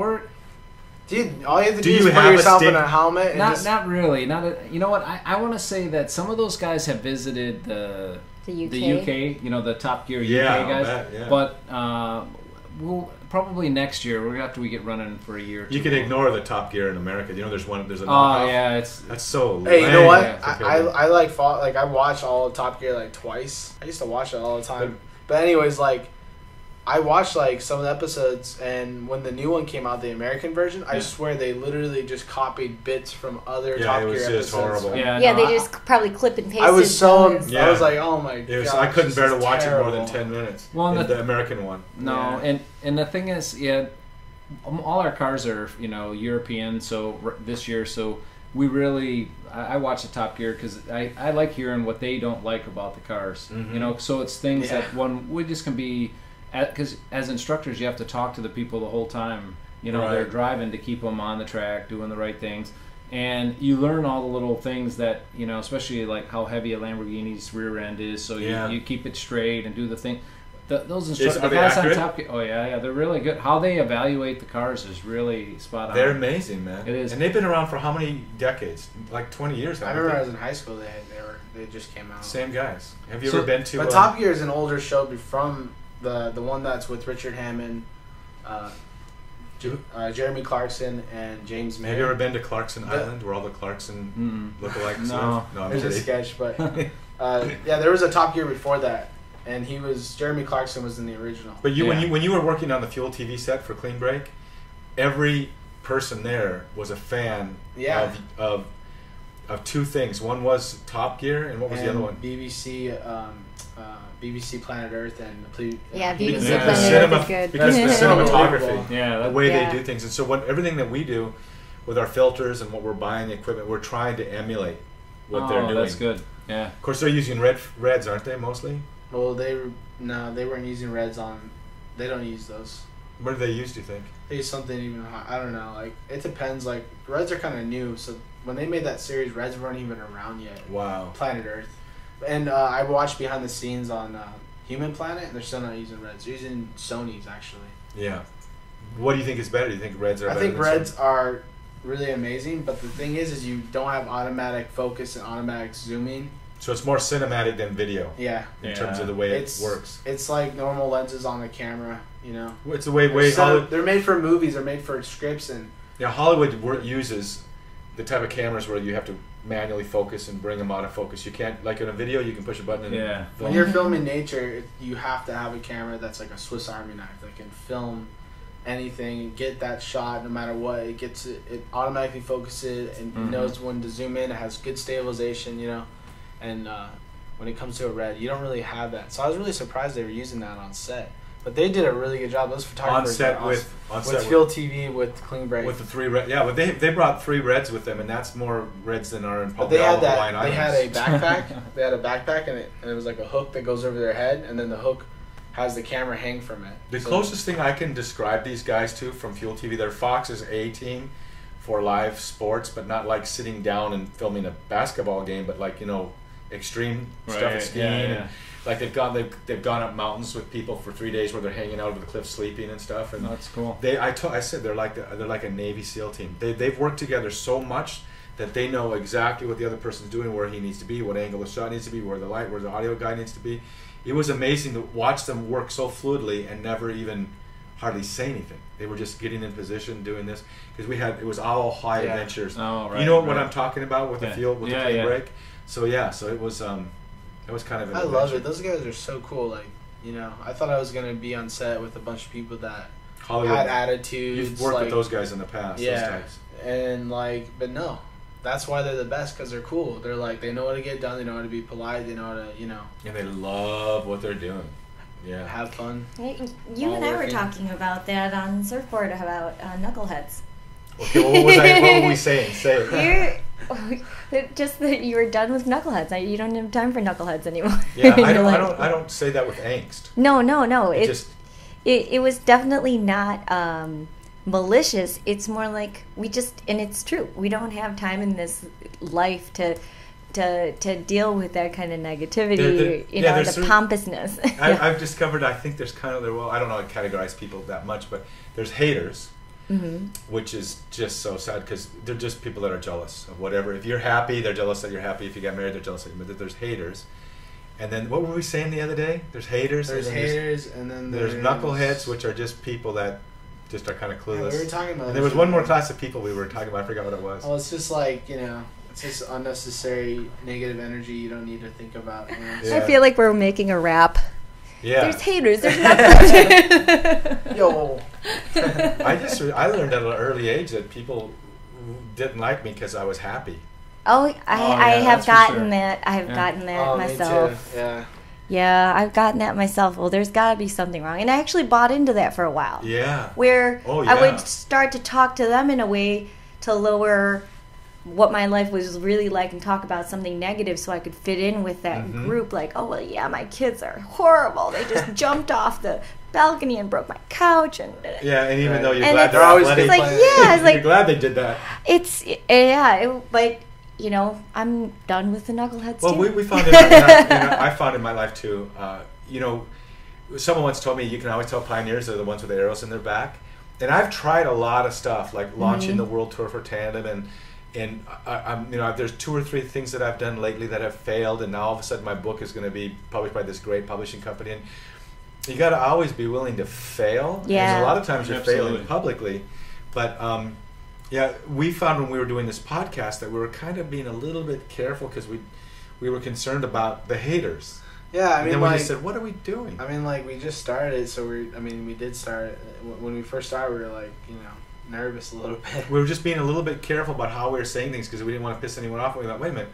Dude, all you have to do is put yourself in a helmet. And not really. You know what? I want to say that some of those guys have visited the UK, the Top Gear UK guys. But we'll probably next year, after we get running for a year or two. You can ignore the Top Gear in America. There's a knockoff. Oh yeah, that's so lame. Hey, you know what? I I watch all of Top Gear twice. I used to watch it all the time. But anyways, I watched some of the episodes, and when the new one came out, the American version, I swear they literally just copied bits from other Top Gear episodes. It was just horrible. Yeah, they just probably clip and paste. I was I was like, oh my god. I couldn't bear to watch it more than 10 minutes. Well, the American one. No, and the thing is, all our cars are European. So this year, we really I watch the Top Gear because I like hearing what they don't like about the cars. Mm-hmm. So it's things that we just can be. Because as instructors, you have to talk to the people the whole time. They're driving to keep them on the track, doing the right things, and you learn all the little things that especially how heavy a Lamborghini's rear end is, so you keep it straight and do the thing. Those instructors, the guys on Top Gear, they're really good. How they evaluate the cars is really spot on. They're amazing, man. It is, and they've been around for how many decades? 20 years. I remember when I was in high school. They just came out. Same guys. Have you ever been to? But Top Gear is an older show from. The one that's with Richard Hammond, Jeremy Clarkson, and James May. Have you ever been to Clarkson Island, where all the Clarkson lookalikes live? No, there's a sketch, but there was a Top Gear before that, and Jeremy Clarkson was in the original. But when you were working on the Fuel TV set for Clean Break, every person there was a fan of two things. One was Top Gear, and what was the other one? BBC Planet Earth and BBC Planet Earth is good because the cinematography, the way they do things, and so everything that we do with our filters and what we're buying, the equipment, we're trying to emulate what they're doing. That's good. Yeah. Of course, they're using reds, aren't they? Mostly. Well, they weren't using reds on. They don't use those. What do they use? Do you think? They use something even. I don't know. It depends. Reds are kind of new, so when they made that series, reds weren't even around yet. Wow. Planet Earth. And I watched behind the scenes on Human Planet, and they're still not using reds. They're using Sony's, actually. Yeah. What do you think is better? Do you think reds are better? I think reds are really amazing, but the thing is you don't have automatic focus and automatic zooming. So it's more cinematic than video. Yeah. In terms of the way it works. It's like normal lenses on the camera, It's the way they're made for movies. They're made for scripts and. Yeah, Hollywood uses the type of cameras where you have to manually focus and bring them out of focus. You can't, in a video, you can push a button and film. When you're filming nature, you have to have a camera that's like a Swiss Army knife that can film anything and get that shot no matter what. It automatically focuses and knows when to zoom in. It has good stabilization, and when it comes to a red, you don't really have that. So I was really surprised they were using that on set. But they did a really good job. Those photographers on set with Fuel TV with Clean Break. With the 3 red, but they brought 3 reds with them, and that's more reds than are in probably all the Hawaiian Islands. They had a backpack. They had a backpack, and it was like a hook that goes over their head, and then the hook has the camera hang from it. The closest thing I can describe these guys to from Fuel TV, they're Fox's A team for live sports, but not sitting down and filming a basketball game, but extreme stuff and skiing. Like they've gone up mountains with people for 3 days where they're hanging out over the cliff sleeping and stuff. And that's cool. I said they're like a Navy SEAL team. They've worked together so much that they know exactly what the other person's doing, where he needs to be, what angle the shot needs to be, where the audio guy needs to be. It was amazing to watch them work so fluidly and never even hardly say anything. They were just getting in position, doing this, because it was all high adventures. Oh, right. You know what I'm talking about with the field, with the plane break. So it was kind of an I adventure. love it. Those guys are so cool. Like, you know, I thought I was gonna be on set with a bunch of people that Hollywood, had attitudes. You've worked with those guys in the past. Yeah, those types. and but no, that's why they're the best, because they're cool. They're like, they know how to get done. They know how to be polite. They know how to, and they love what they're doing. Yeah, have fun. You and I were talking about that on Surfboard about knuckleheads. Okay, what were we saying? Say it. Just that you were done with knuckleheads. You don't have time for knuckleheads anymore. Yeah, I don't say that with angst. No. It was definitely not malicious. It's more like and it's true. We don't have time in this life to deal with that kind of negativity, the pompousness. I've discovered, I think there's kind of, I don't know how to categorize people that much, but there's haters, which is just so sad, because they're just people that are jealous of whatever. If you're happy, they're jealous that you're happy. If you get married, they're jealous that you're married. There's haters. And then, what were we saying the other day? There's haters. And then there's knuckleheads, which are just people that just are kind of clueless. Yeah, we were talking about. And there was one more class of people we were talking about. I forgot what it was. Well, it's just like, it's just unnecessary negative energy you don't need to think about. Yeah. I feel like we're making a rap. Yeah. There's haters. There's knuckleheads. Yo. I learned at an early age that people didn't like me because I was happy. Oh, I have gotten that. I have gotten that myself. Me too. Yeah. Yeah, I've gotten that myself. Well, there's got to be something wrong. And I actually bought into that for a while. Yeah. Where I would start to talk to them in a way to lower what my life was really like and talk about something negative so I could fit in with that group. Like, oh, well, yeah, my kids are horrible. They just jumped off the balcony and broke my couch. And even though you're glad they're always you're glad they did that. But I'm done with the knuckleheads too. Well, we found it. I found in my life too. Someone once told me you can always tell pioneers are the ones with the arrows in their back. And I've tried a lot of stuff, like launching the world tour for Tandem, and there's 2 or 3 things that I've done lately that have failed, and now all of a sudden my book is going to be published by this great publishing company. And you got to always be willing to fail. Yeah. And a lot of times you're failing publicly, but. We found when we were doing this podcast that we were kind of being a little bit careful because we were concerned about the haters. Yeah, I mean, and then we just said, "What are we doing?" I mean, we just started, so we did start. When we first started, we were nervous a little bit. We were just being a little bit careful about how we were saying things because we didn't want to piss anyone off. And we thought, wait a minute,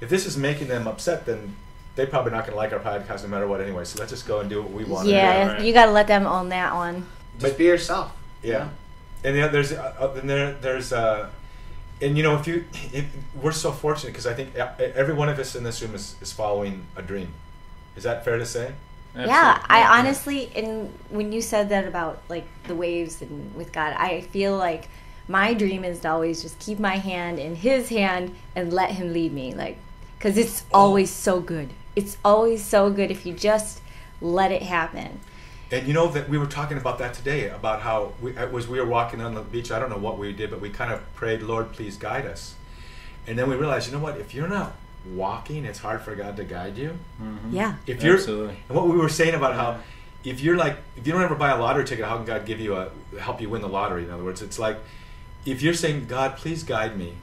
if this is making them upset, then they're probably not going to like our podcast no matter what anyway. So let's just go and do what we want to do. Yeah, you got to let them own that one. Just be yourself. Yeah. And there's we're so fortunate because I think every one of us in this room is following a dream. Is that fair to say? Absolutely. Yeah, I honestly, and when you said that about the waves and with God, I feel like my dream is to always just keep my hand in His hand and let Him lead me, because it's always so good. It's always so good if you just let it happen. And that we were talking about that today, about how we were walking on the beach. I don't know what we did, but we kind of prayed, Lord, please guide us. And then we realized, if you're not walking, it's hard for God to guide you. Mm-hmm. Yeah. Absolutely. And what we were saying about how if you don't ever buy a lottery ticket, how can God help you win the lottery? In other words, it's like if you're saying, God, please guide me,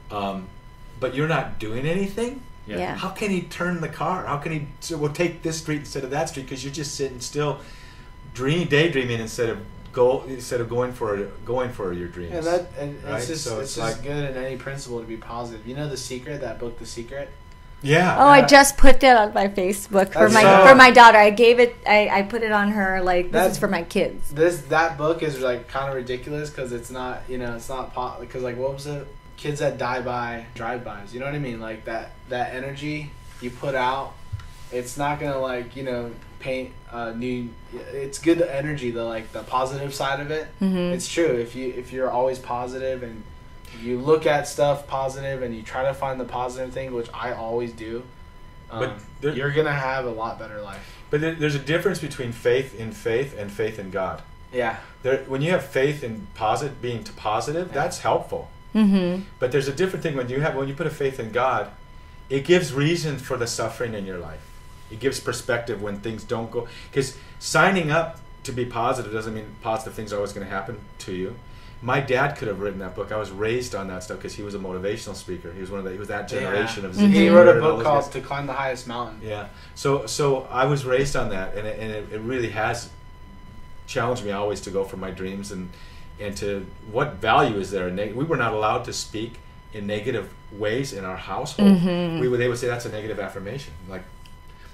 but you're not doing anything. Yeah. How can He turn the car? How can He take this street instead of that street? Because you're just sitting still, daydreaming instead of going for your dreams. Yeah, it's just good in any principle to be positive. You know The Secret, that book, The Secret. Yeah. Oh, I just put that on my Facebook for my daughter. I gave it. I put it on her this is for my kids. That book is kind of ridiculous because it's not it's not because what was it? Kids that die by drive-bys, you know what I mean? That energy you put out, it's not gonna paint new. It's good energy, the positive side of it. Mm-hmm. It's true. If you're always positive and you look at stuff positive and you try to find the positive thing, which I always do, you're gonna have a lot better life. But there's a difference between faith and faith in God. Yeah. When you have faith in being positive, that's helpful. Mm-hmm. But there's a different thing when you put a faith in God, it gives reason for the suffering in your life. It gives perspective when things don't go. Because signing up to be positive doesn't mean positive things are always going to happen to you. My dad could have written that book. I was raised on that stuff because he was a motivational speaker. He was he was that generation of. He wrote a book called "To Climb the Highest Mountain." Yeah. So I was raised on that, and it really has challenged me always to go for my dreams and to what value is there. We were not allowed to speak in negative ways in our household. Mm-hmm. They would say that's a negative affirmation. Like,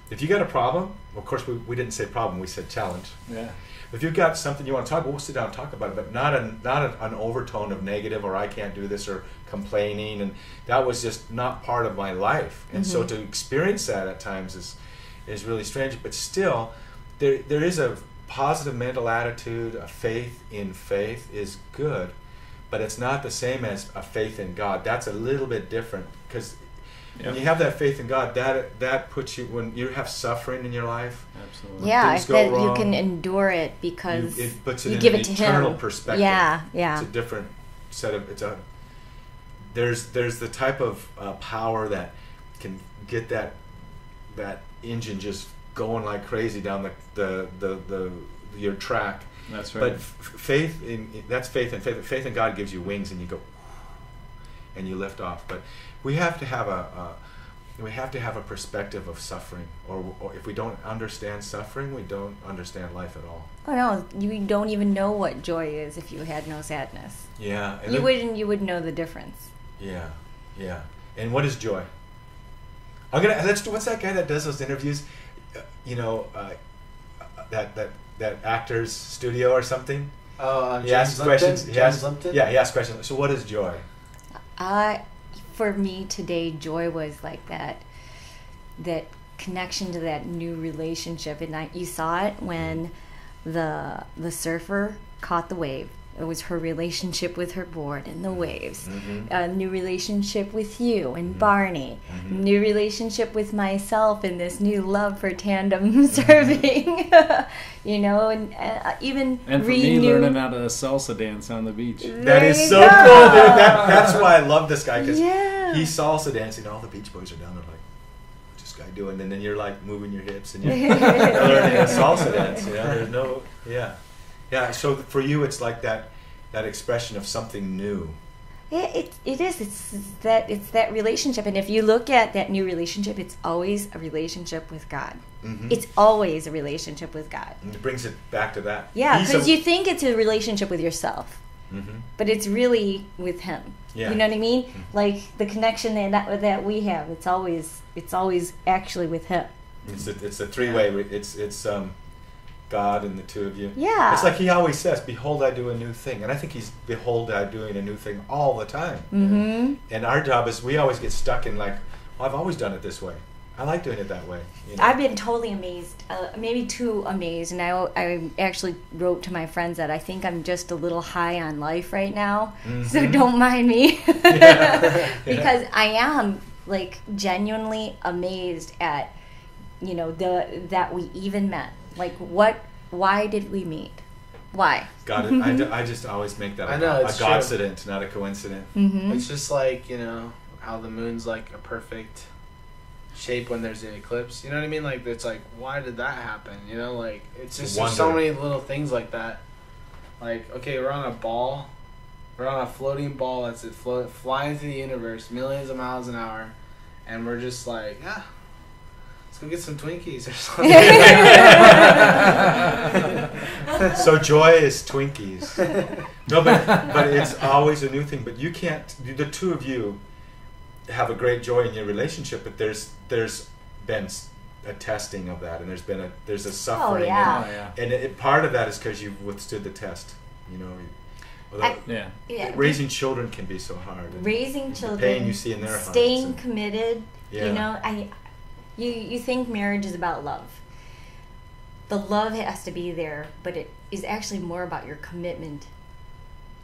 if you got a problem, of course we didn't say problem, we said challenge. Yeah. If you've got something you want to talk about, we'll sit down and talk about it, but not an overtone of negative or I can't do this or complaining, and that was just not part of my life. And so to experience that at times is really strange. But still, there is a positive mental attitude. A faith in faith is good, but it's not the same as a faith in God. That's a little bit different, because when you have that faith in God, that puts you, when you have suffering in your life, absolutely, that wrong, you can endure it because it puts it you in give an it to eternal Him. perspective. Yeah. It's a different set of. There's the type of power that can get that engine just going like crazy down your track. That's right. But faith in faith in God gives you wings, and you go, and you lift off. But we have to have a perspective of suffering, or if we don't understand suffering, we don't understand life at all. Oh no, you don't even know what joy is if you had no sadness. Yeah, and you wouldn't know the difference. Yeah. And what is joy? What's that guy that does those interviews? That actor's studio or something. Oh, he asks questions. He asks questions. So what is joy? For me today, joy was like that connection to that new relationship. And you saw it when the surfer caught the wave. It was her relationship with her board and the waves. Mm-hmm. A new relationship with you and Barney. Mm-hmm. New relationship with myself and this new love for tandem surfing. And even and for me, learning how to salsa dance on the beach. That is so cool, dude. That's why I love this guy, because he's salsa dancing. All the Beach Boys are down there like, what's this guy doing? And then you're like moving your hips and you're learning a salsa dance. There's no, Yeah, so for you, it's like that expression of something new. It is. It's that relationship, and if you look at that new relationship, it's always a relationship with God. Mm-hmm. It's always a relationship with God. And it brings it back to that. Yeah, because you think it's a relationship with yourself, but it's really with Him. Yeah. You know what I mean? Mm-hmm. Like the connection that we have, it's always actually with Him. It's a three-way. It's God and the two of you. Yeah. It's like He always says, "Behold, I do a new thing," and I think He's "Behold, I'm doing a new thing" all the time. Mm-hmm. And our job is, we always get stuck in like, "Well, I've always done it this way. I like doing it that way." I've been totally amazed, maybe too amazed, and I actually wrote to my friends that I think I'm just a little high on life right now, so don't mind me, because I am like genuinely amazed at that we even met. Like, why did we meet? Why? God, I just always make that a godsident, not a coincidence. Mm-hmm. It's just like, how the moon's like a perfect shape when there's an eclipse. You know what I mean? Like, it's like, why did that happen? Like, it's just there's so many little things like that. Like, okay, we're on a ball. We're on a floating ball that's flying through the universe, millions of miles an hour. And we're just like, let's go get some Twinkies or something. So joy is Twinkies. No, but it's always a new thing. But you can't. The two of you have a great joy in your relationship, but there's been a testing of that, and there's a suffering. Oh yeah. And part of that is because you've withstood the test. Raising children can be so hard. Raising children, the pain you see in their hearts, staying committed. Yeah. You think marriage is about love. The love has to be there, but it is actually more about your commitment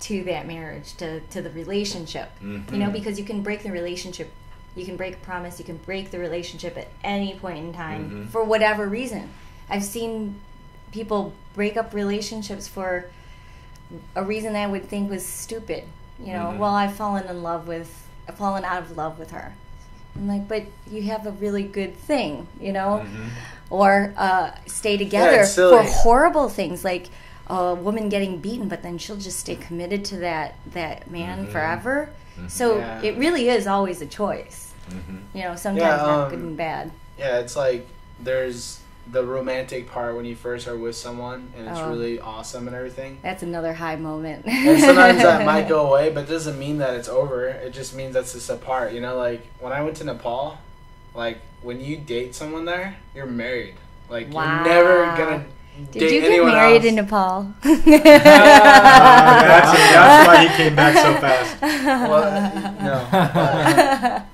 to that marriage, to the relationship. Mm-hmm. Because you can break the relationship You can break a promise. You can break the relationship at any point in time for whatever reason. I've seen people break up relationships for a reason I would think was stupid. You know, well, I've fallen out of love with her. I'm like, but you have a really good thing, you know? Or stay together for horrible things, like a woman getting beaten, but then she'll just stay committed to that man forever. So it really is always a choice. You know, sometimes not good and bad. Yeah, it's like there's the romantic part when you first are with someone and it's really awesome and everything. That's another high moment. And sometimes that might go away, but it doesn't mean that it's over. It just means that's just a part. You know, like when I went to Nepal, like when you date someone there, you're married. Like you're never gonna Did you get married in Nepal? That's why he came back so fast. No.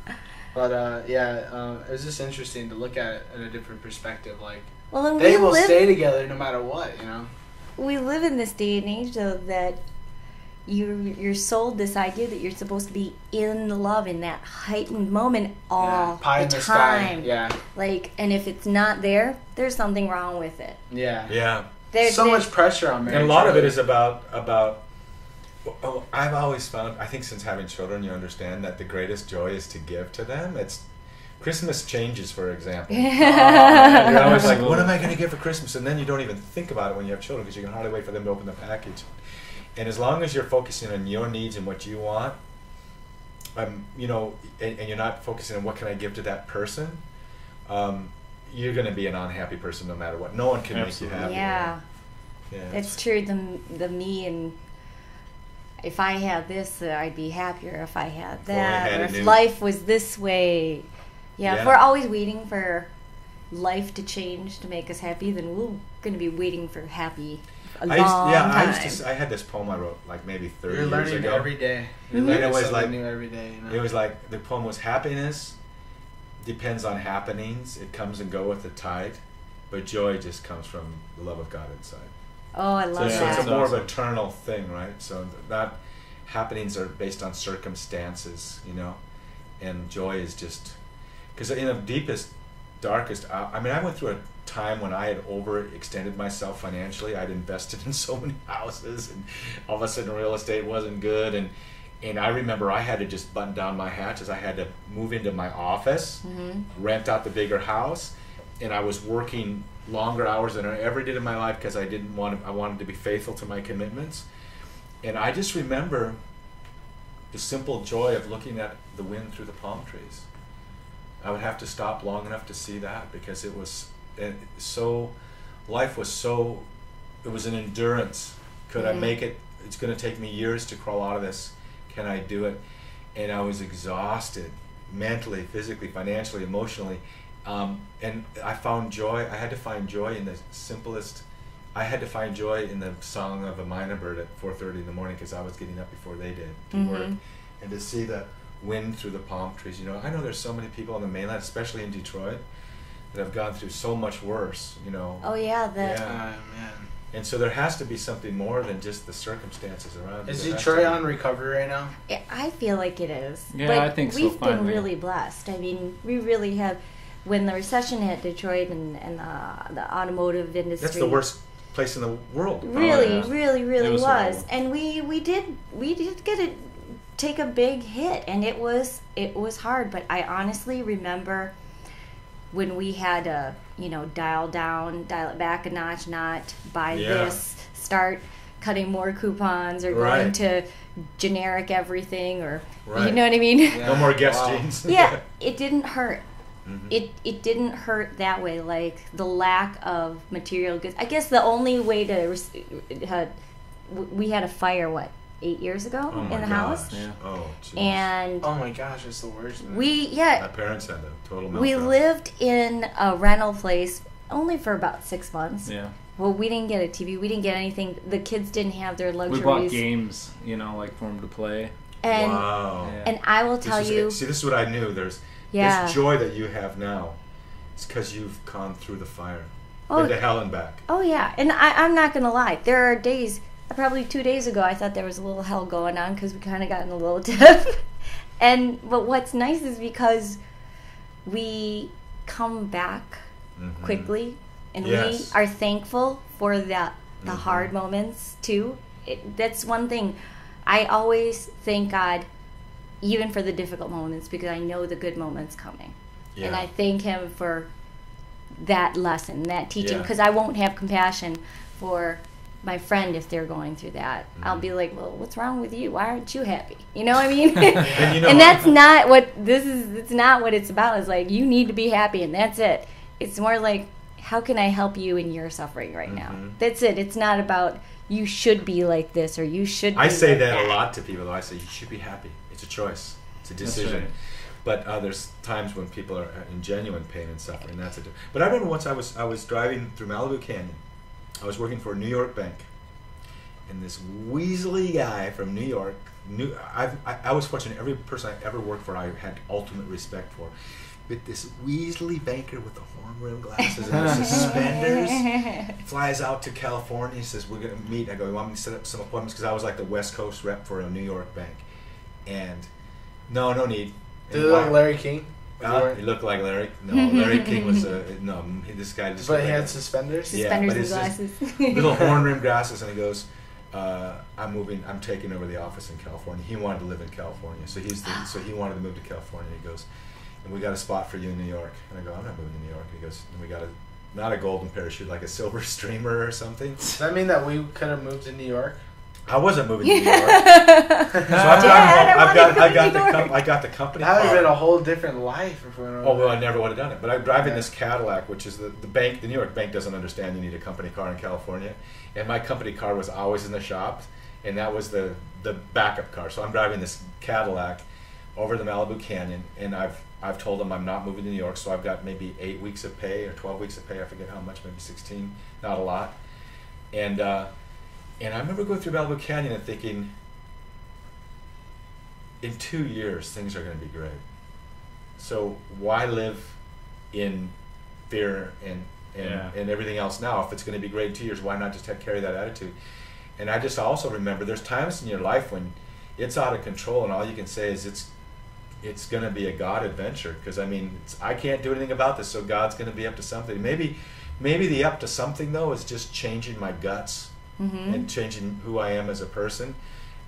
But it was just interesting to look at it in a different perspective. Like, they will stay together no matter what, you know? We live in this day and age, though, that you're sold this idea that you're supposed to be in love in that heightened moment all pie the in the time. sky. Yeah. Like, and if it's not there, there's something wrong with it. Yeah. Yeah. There's so much pressure on marriage. And a lot of it is about I've always found, I think since having children, you understand that the greatest joy is to give to them. It's Christmas changes, for example. You're always like, what am I going to give for Christmas? And then you don't even think about it when you have children because you can hardly wait for them to open the package. And as long as you're focusing on your needs and what you want, you know, and you're not focusing on what can I give to that person, you're going to be an unhappy person no matter what. No one can make you happy. Yeah. Yeah, it's true. The me and if I had this, I'd be happier. If I had that, or if life was this way. Yeah, if we're always waiting for life to change to make us happy, then we're going to be waiting for happy a long time. I had this poem I wrote like maybe 30 You're years learning ago. Every day. And it was like new every day. You know? It was like the poem was happiness depends on happenings. It comes and goes with the tide, but joy just comes from the love of God inside. Oh, I love that. So it's a more of an eternal thing, right? So that happenings are based on circumstances, you know, and joy is just because in the deepest, darkest. I mean, I went through a time when I had overextended myself financially. I'd invested in so many houses, and all of a sudden, real estate wasn't good, and I remember I had to just button down my hatches. I had to move into my office, rent out the bigger house, and I was working longer hours than I ever did in my life because I wanted to be faithful to my commitments. And I just remember the simple joy of looking at the wind through the palm trees. I would have to stop long enough to see that because it was life was it was an endurance. Could I make it? It's going to take me years to crawl out of this. Can I do it? And I was exhausted mentally, physically, financially, emotionally. And I found joy. I had to find joy in the simplest. I had to find joy in the song of a minor bird at 4:30 in the morning because I was getting up before they did to work, and to see the wind through the palm trees. You know, I know there's so many people on the mainland, especially in Detroit, that have gone through so much worse. You know. Oh yeah, man. And so there has to be something more than just the circumstances around. Is Detroit on recovery right now? I feel like it is. Yeah, but I think so. We've been really blessed. I mean, we really have. When the recession hit Detroit and the automotive industry, that's the worst place in the world. Really was. Horrible. And we did get to take a big hit, and it was hard. But I honestly remember when we had to, dial it back a notch, not buy this, start cutting more coupons or going to generic everything, or you know what I mean? Yeah. No more Guess jeans. Yeah, it didn't hurt. It didn't hurt that way, like the lack of material goods. I guess the only way we had a fire 8 years ago in the house. Yeah. Oh, geez. And oh my gosh, it's the worst. My parents had a total meltdown. We lived in a rental place only for about 6 months. Yeah. Well, we didn't get a TV. We didn't get anything. The kids didn't have their luxuries. We bought games, like for them to play. And and I will tell you. See, this is what I knew. There's this joy that you have now. It's because you've gone through the fire, been to hell and back. Oh yeah, and I'm not gonna lie. There are days. Probably 2 days ago, I thought there was a little hell going on because we kind of got in a little dip. But what's nice is because we come back quickly, and we are thankful for the hard moments too. That's one thing. I always thank God, even for the difficult moments, because I know the good moments coming. And I thank Him for that lesson, that teaching, because I won't have compassion for my friend if they're going through that. I'll be like, well, what's wrong with you? Why aren't you happy? You know what I mean? And that's not what it's not what it's about. It's like, you need to be happy, and that's it. It's more like, how can I help you in your suffering right now? That's it. It's not about, you should be like this, or you should be I say like that a lot to people, though. I say, you should be happy. It's a choice. It's a decision. Right. But there's times when people are in genuine pain and suffering. But I remember once I was driving through Malibu Canyon. I was working for a New York bank, and this weaselly guy from New York I was fortunate. Every person I ever worked for, I had ultimate respect for. But this weaselly banker with the horn-rimmed glasses and the suspenders flies out to California. He says, we're going to meet. I go, you want me to set up some appointments? Because I was like the West Coast rep for a New York bank. And no need. Did it look like Larry King? He looked like Larry. No, Larry King was this guy. But he had suspenders? Suspenders and glasses. Little horn-rimmed glasses, and he goes, I'm taking over the office in California. He wanted to live in California, so he wanted to move to California. He goes, and we got a spot for you in New York. And I go, I'm not moving to New York. He goes, and we got not a golden parachute, like a silver streamer or something. Does that mean that we could have moved to New York? I wasn't moving to New York. I got the company car. That would have been a whole different life if we went over. Oh, well, I never would have done it. But I'm driving this Cadillac, which is the bank. The New York bank doesn't understand you need a company car in California. And my company car was always in the shop, and that was the backup car. So I'm driving this Cadillac over the Malibu Canyon, and I've told them I'm not moving to New York, so I've got maybe 8 weeks of pay or 12 weeks of pay. I forget how much, maybe 16, not a lot. And I remember going through Malibu Canyon and thinking, in 2 years, things are going to be great. So why live in fear and everything else now? If it's going to be great in 2 years, why not just carry that attitude? And I just also remember there's times in your life when it's out of control and all you can say is it's going to be a God adventure. Because, I mean, I can't do anything about this, so God's going to be up to something. Maybe the up to something, though, is just changing my guts. And changing who I am as a person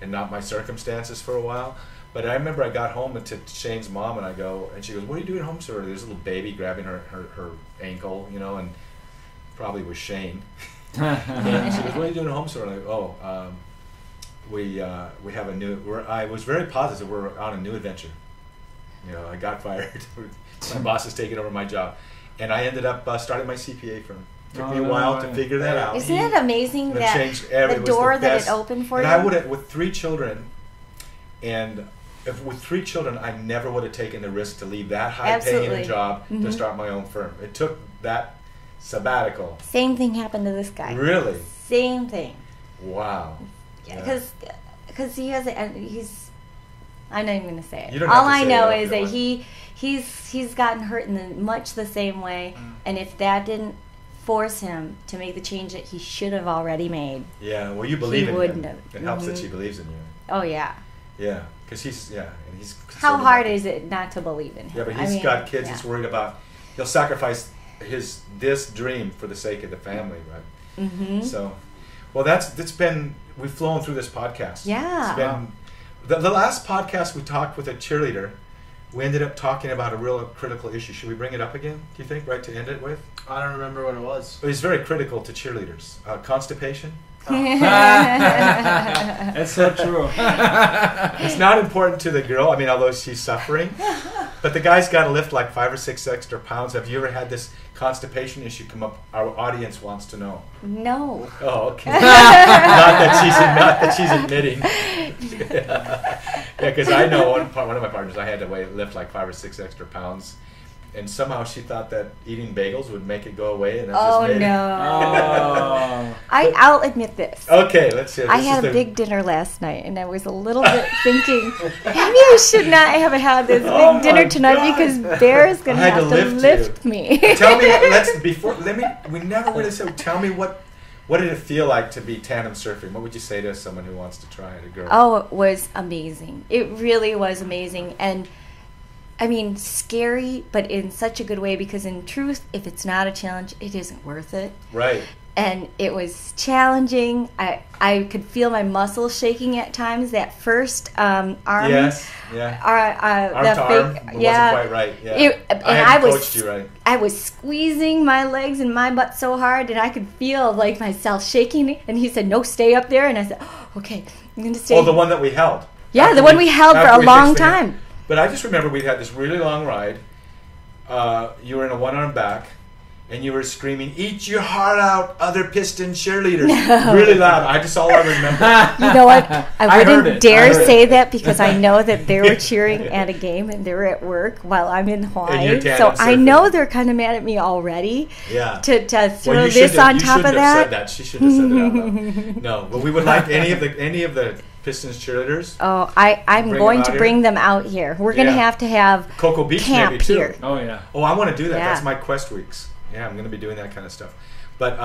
and not my circumstances for a while. But I remember I got home to Shane's mom, and she goes, what are you doing home, sir? There's a little baby grabbing her ankle, and probably was Shane. And she goes, what are you doing at home, sir? And I go, we have I was very positive we're on a new adventure. I got fired. My boss is taking over my job. And I ended up starting my CPA firm. Took me a while to figure that out. Isn't it amazing that the door that it opened for you? And I would have, with 3 children, with 3 children, I never would have taken the risk to leave that high-paying job to start my own firm. It took that sabbatical. Same thing happened to this guy. Really? Same thing. Wow. Because he has he's. I'm not even going to say it. You don't All have to I say know it, is that he's gotten hurt in much the same way, and if that didn't force him to make the change that he should have already made. Yeah, well, you believe in wouldn't him. have. It helps that she believes in you. Oh yeah. Yeah, because he's. How hard is it not to believe in him? Yeah, but he's got kids. He's worried about. He'll sacrifice this dream for the sake of the family, right? Mm-hmm. So, well, we've flown through this podcast. Yeah. It's been the last podcast we talked with a cheerleader. We ended up talking about a real critical issue. Should we bring it up again, do you think, right, to end it with? I don't remember what it was. It was very critical to cheerleaders. Constipation. That's so true. It's not important to the girl, although she's suffering. But the guy's got to lift like 5 or 6 extra pounds. Have you ever had this constipation issue come up? Our audience wants to know. No. Oh, okay. Not that she's admitting. Yeah, because I know one of my partners, I had to lift like 5 or 6 extra pounds. And somehow she thought that eating bagels would make it go away, and I'll admit this. Okay, let's see. I had a big dinner last night, and I was a little bit thinking, maybe I should not have had this big dinner tonight because Bear is going to have to lift me. Tell me, we never really said. Tell me what What did it feel like to be tandem surfing? What would you say to someone who wants to try it, a girl? Oh, it was amazing. It really was amazing. And I mean, scary, but in such a good way, because in truth, if it's not a challenge, it isn't worth it. Right. And it was challenging. I could feel my muscles shaking at times. That first arm. Yes. Yeah. Arm to arm wasn't quite right. Yeah. I was squeezing my legs and my butt so hard, and I could feel like myself shaking. And he said, "No, stay up there." And I said, oh, "Okay, I'm going to stay." Oh, the one that we held. Yeah, the one we held for a long time. But I just remember we had this really long ride. You were in a one-arm back. And you were screaming, "Eat your heart out, other piston cheerleaders!" No. Really loud. All I remember. You know what? I wouldn't dare say that, because I know that they were cheering at a game and they were at work while I'm in Hawaii. So I know they're kind of mad at me already. Yeah. To throw this on top of that. Said that. She should have said that out loud. No, but we would like any of the Pistons cheerleaders. Oh, I'm going to bring them out here. We're going to have Cocoa Beach camp maybe too. Here. Oh yeah. Oh, I want to do that. Yeah. That's my quest weeks. Yeah, I'm going to be doing that kind of stuff. But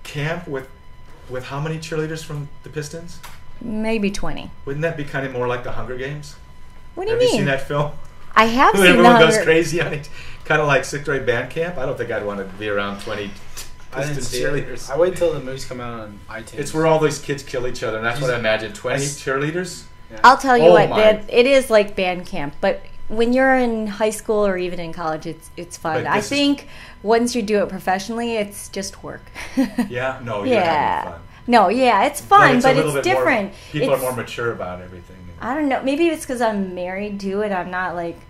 camp with how many cheerleaders from the Pistons? Maybe 20. Wouldn't that be kind of more like the Hunger Games? What do you mean? Have you seen that film? I have seen Everyone goes crazy on it. Kind of like 6th grade band camp. I don't think I'd want to be around 20 Pistons cheerleaders. I wait till the movies come out on iTunes. It's where all these kids kill each other, and that's what I imagine. 20 cheerleaders? Yeah. I'll tell you what, it is like band camp, but when you're in high school or even in college, it's fun. I think once you do it professionally, it's just work. Yeah? No, you're having fun. No, yeah, it's fun, but it's different. People are more mature about everything. I don't know. Maybe it's because I'm married to it. I'm not like,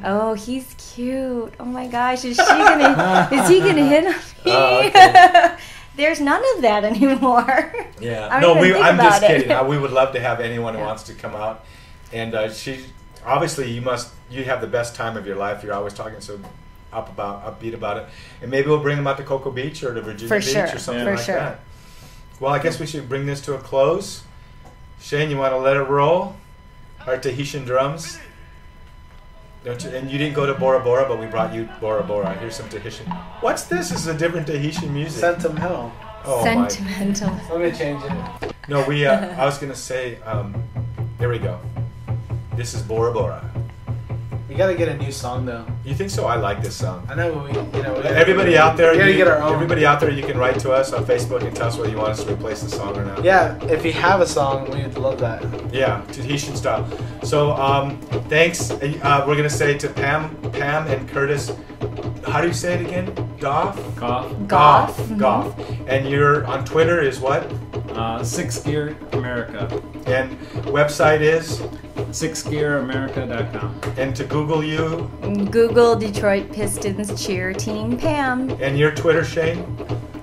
oh, he's cute. Oh my gosh, is he gonna hit on me? Oh, okay. There's none of that anymore. Yeah. I'm just kidding. We would love to have anyone who wants to come out, and obviously you have the best time of your life. You're always talking so upbeat about it, and maybe we'll bring them out to Cocoa Beach or to Virginia Beach or something like that. Well, I guess we should bring this to a close. Shane, you want to let it roll? Our Tahitian drums. Don't you? And you didn't go to Bora Bora, but we brought you Bora Bora. Here's some Tahitian. What's this? This is a different Tahitian music. Sentimental. Oh, Sentimental. Let me change it. No, I was gonna say. There we go. This is Bora Bora. We gotta get a new song though. You think so? I like this song. I know, everybody out there, we gotta get our own. Everybody out there, you can write to us on Facebook and tell us whether you want us to replace the song or not. Yeah, if you have a song, we'd love that. Yeah, Tahitian style. So thanks. We're gonna say to Pam and Curtis. How do you say it again? Goff. Goff. And you're on Twitter is what? 6 Gear America. And website is 6gearamerica.com. And to Google you? Google Detroit Pistons Cheer Team Pam. And your Twitter, Shane?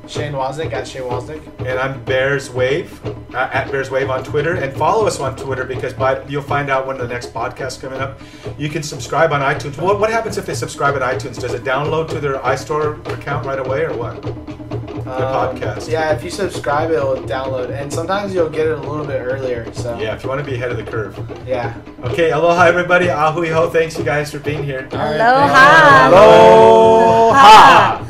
Shane Woznick at Shane Woznick. And I'm Bears Wave at Bears Wave on Twitter. And follow us on Twitter because you'll find out when the next podcast coming up. You can subscribe on iTunes. What happens if they subscribe on iTunes? Does it download to their iStore account right away or what? The podcast. Yeah, if you subscribe, it'll download, and sometimes you'll get it a little bit earlier. So yeah, if you want to be ahead of the curve. Yeah. Okay, aloha everybody. Ahui ho. Thanks you guys for being here. Aloha. Aloha.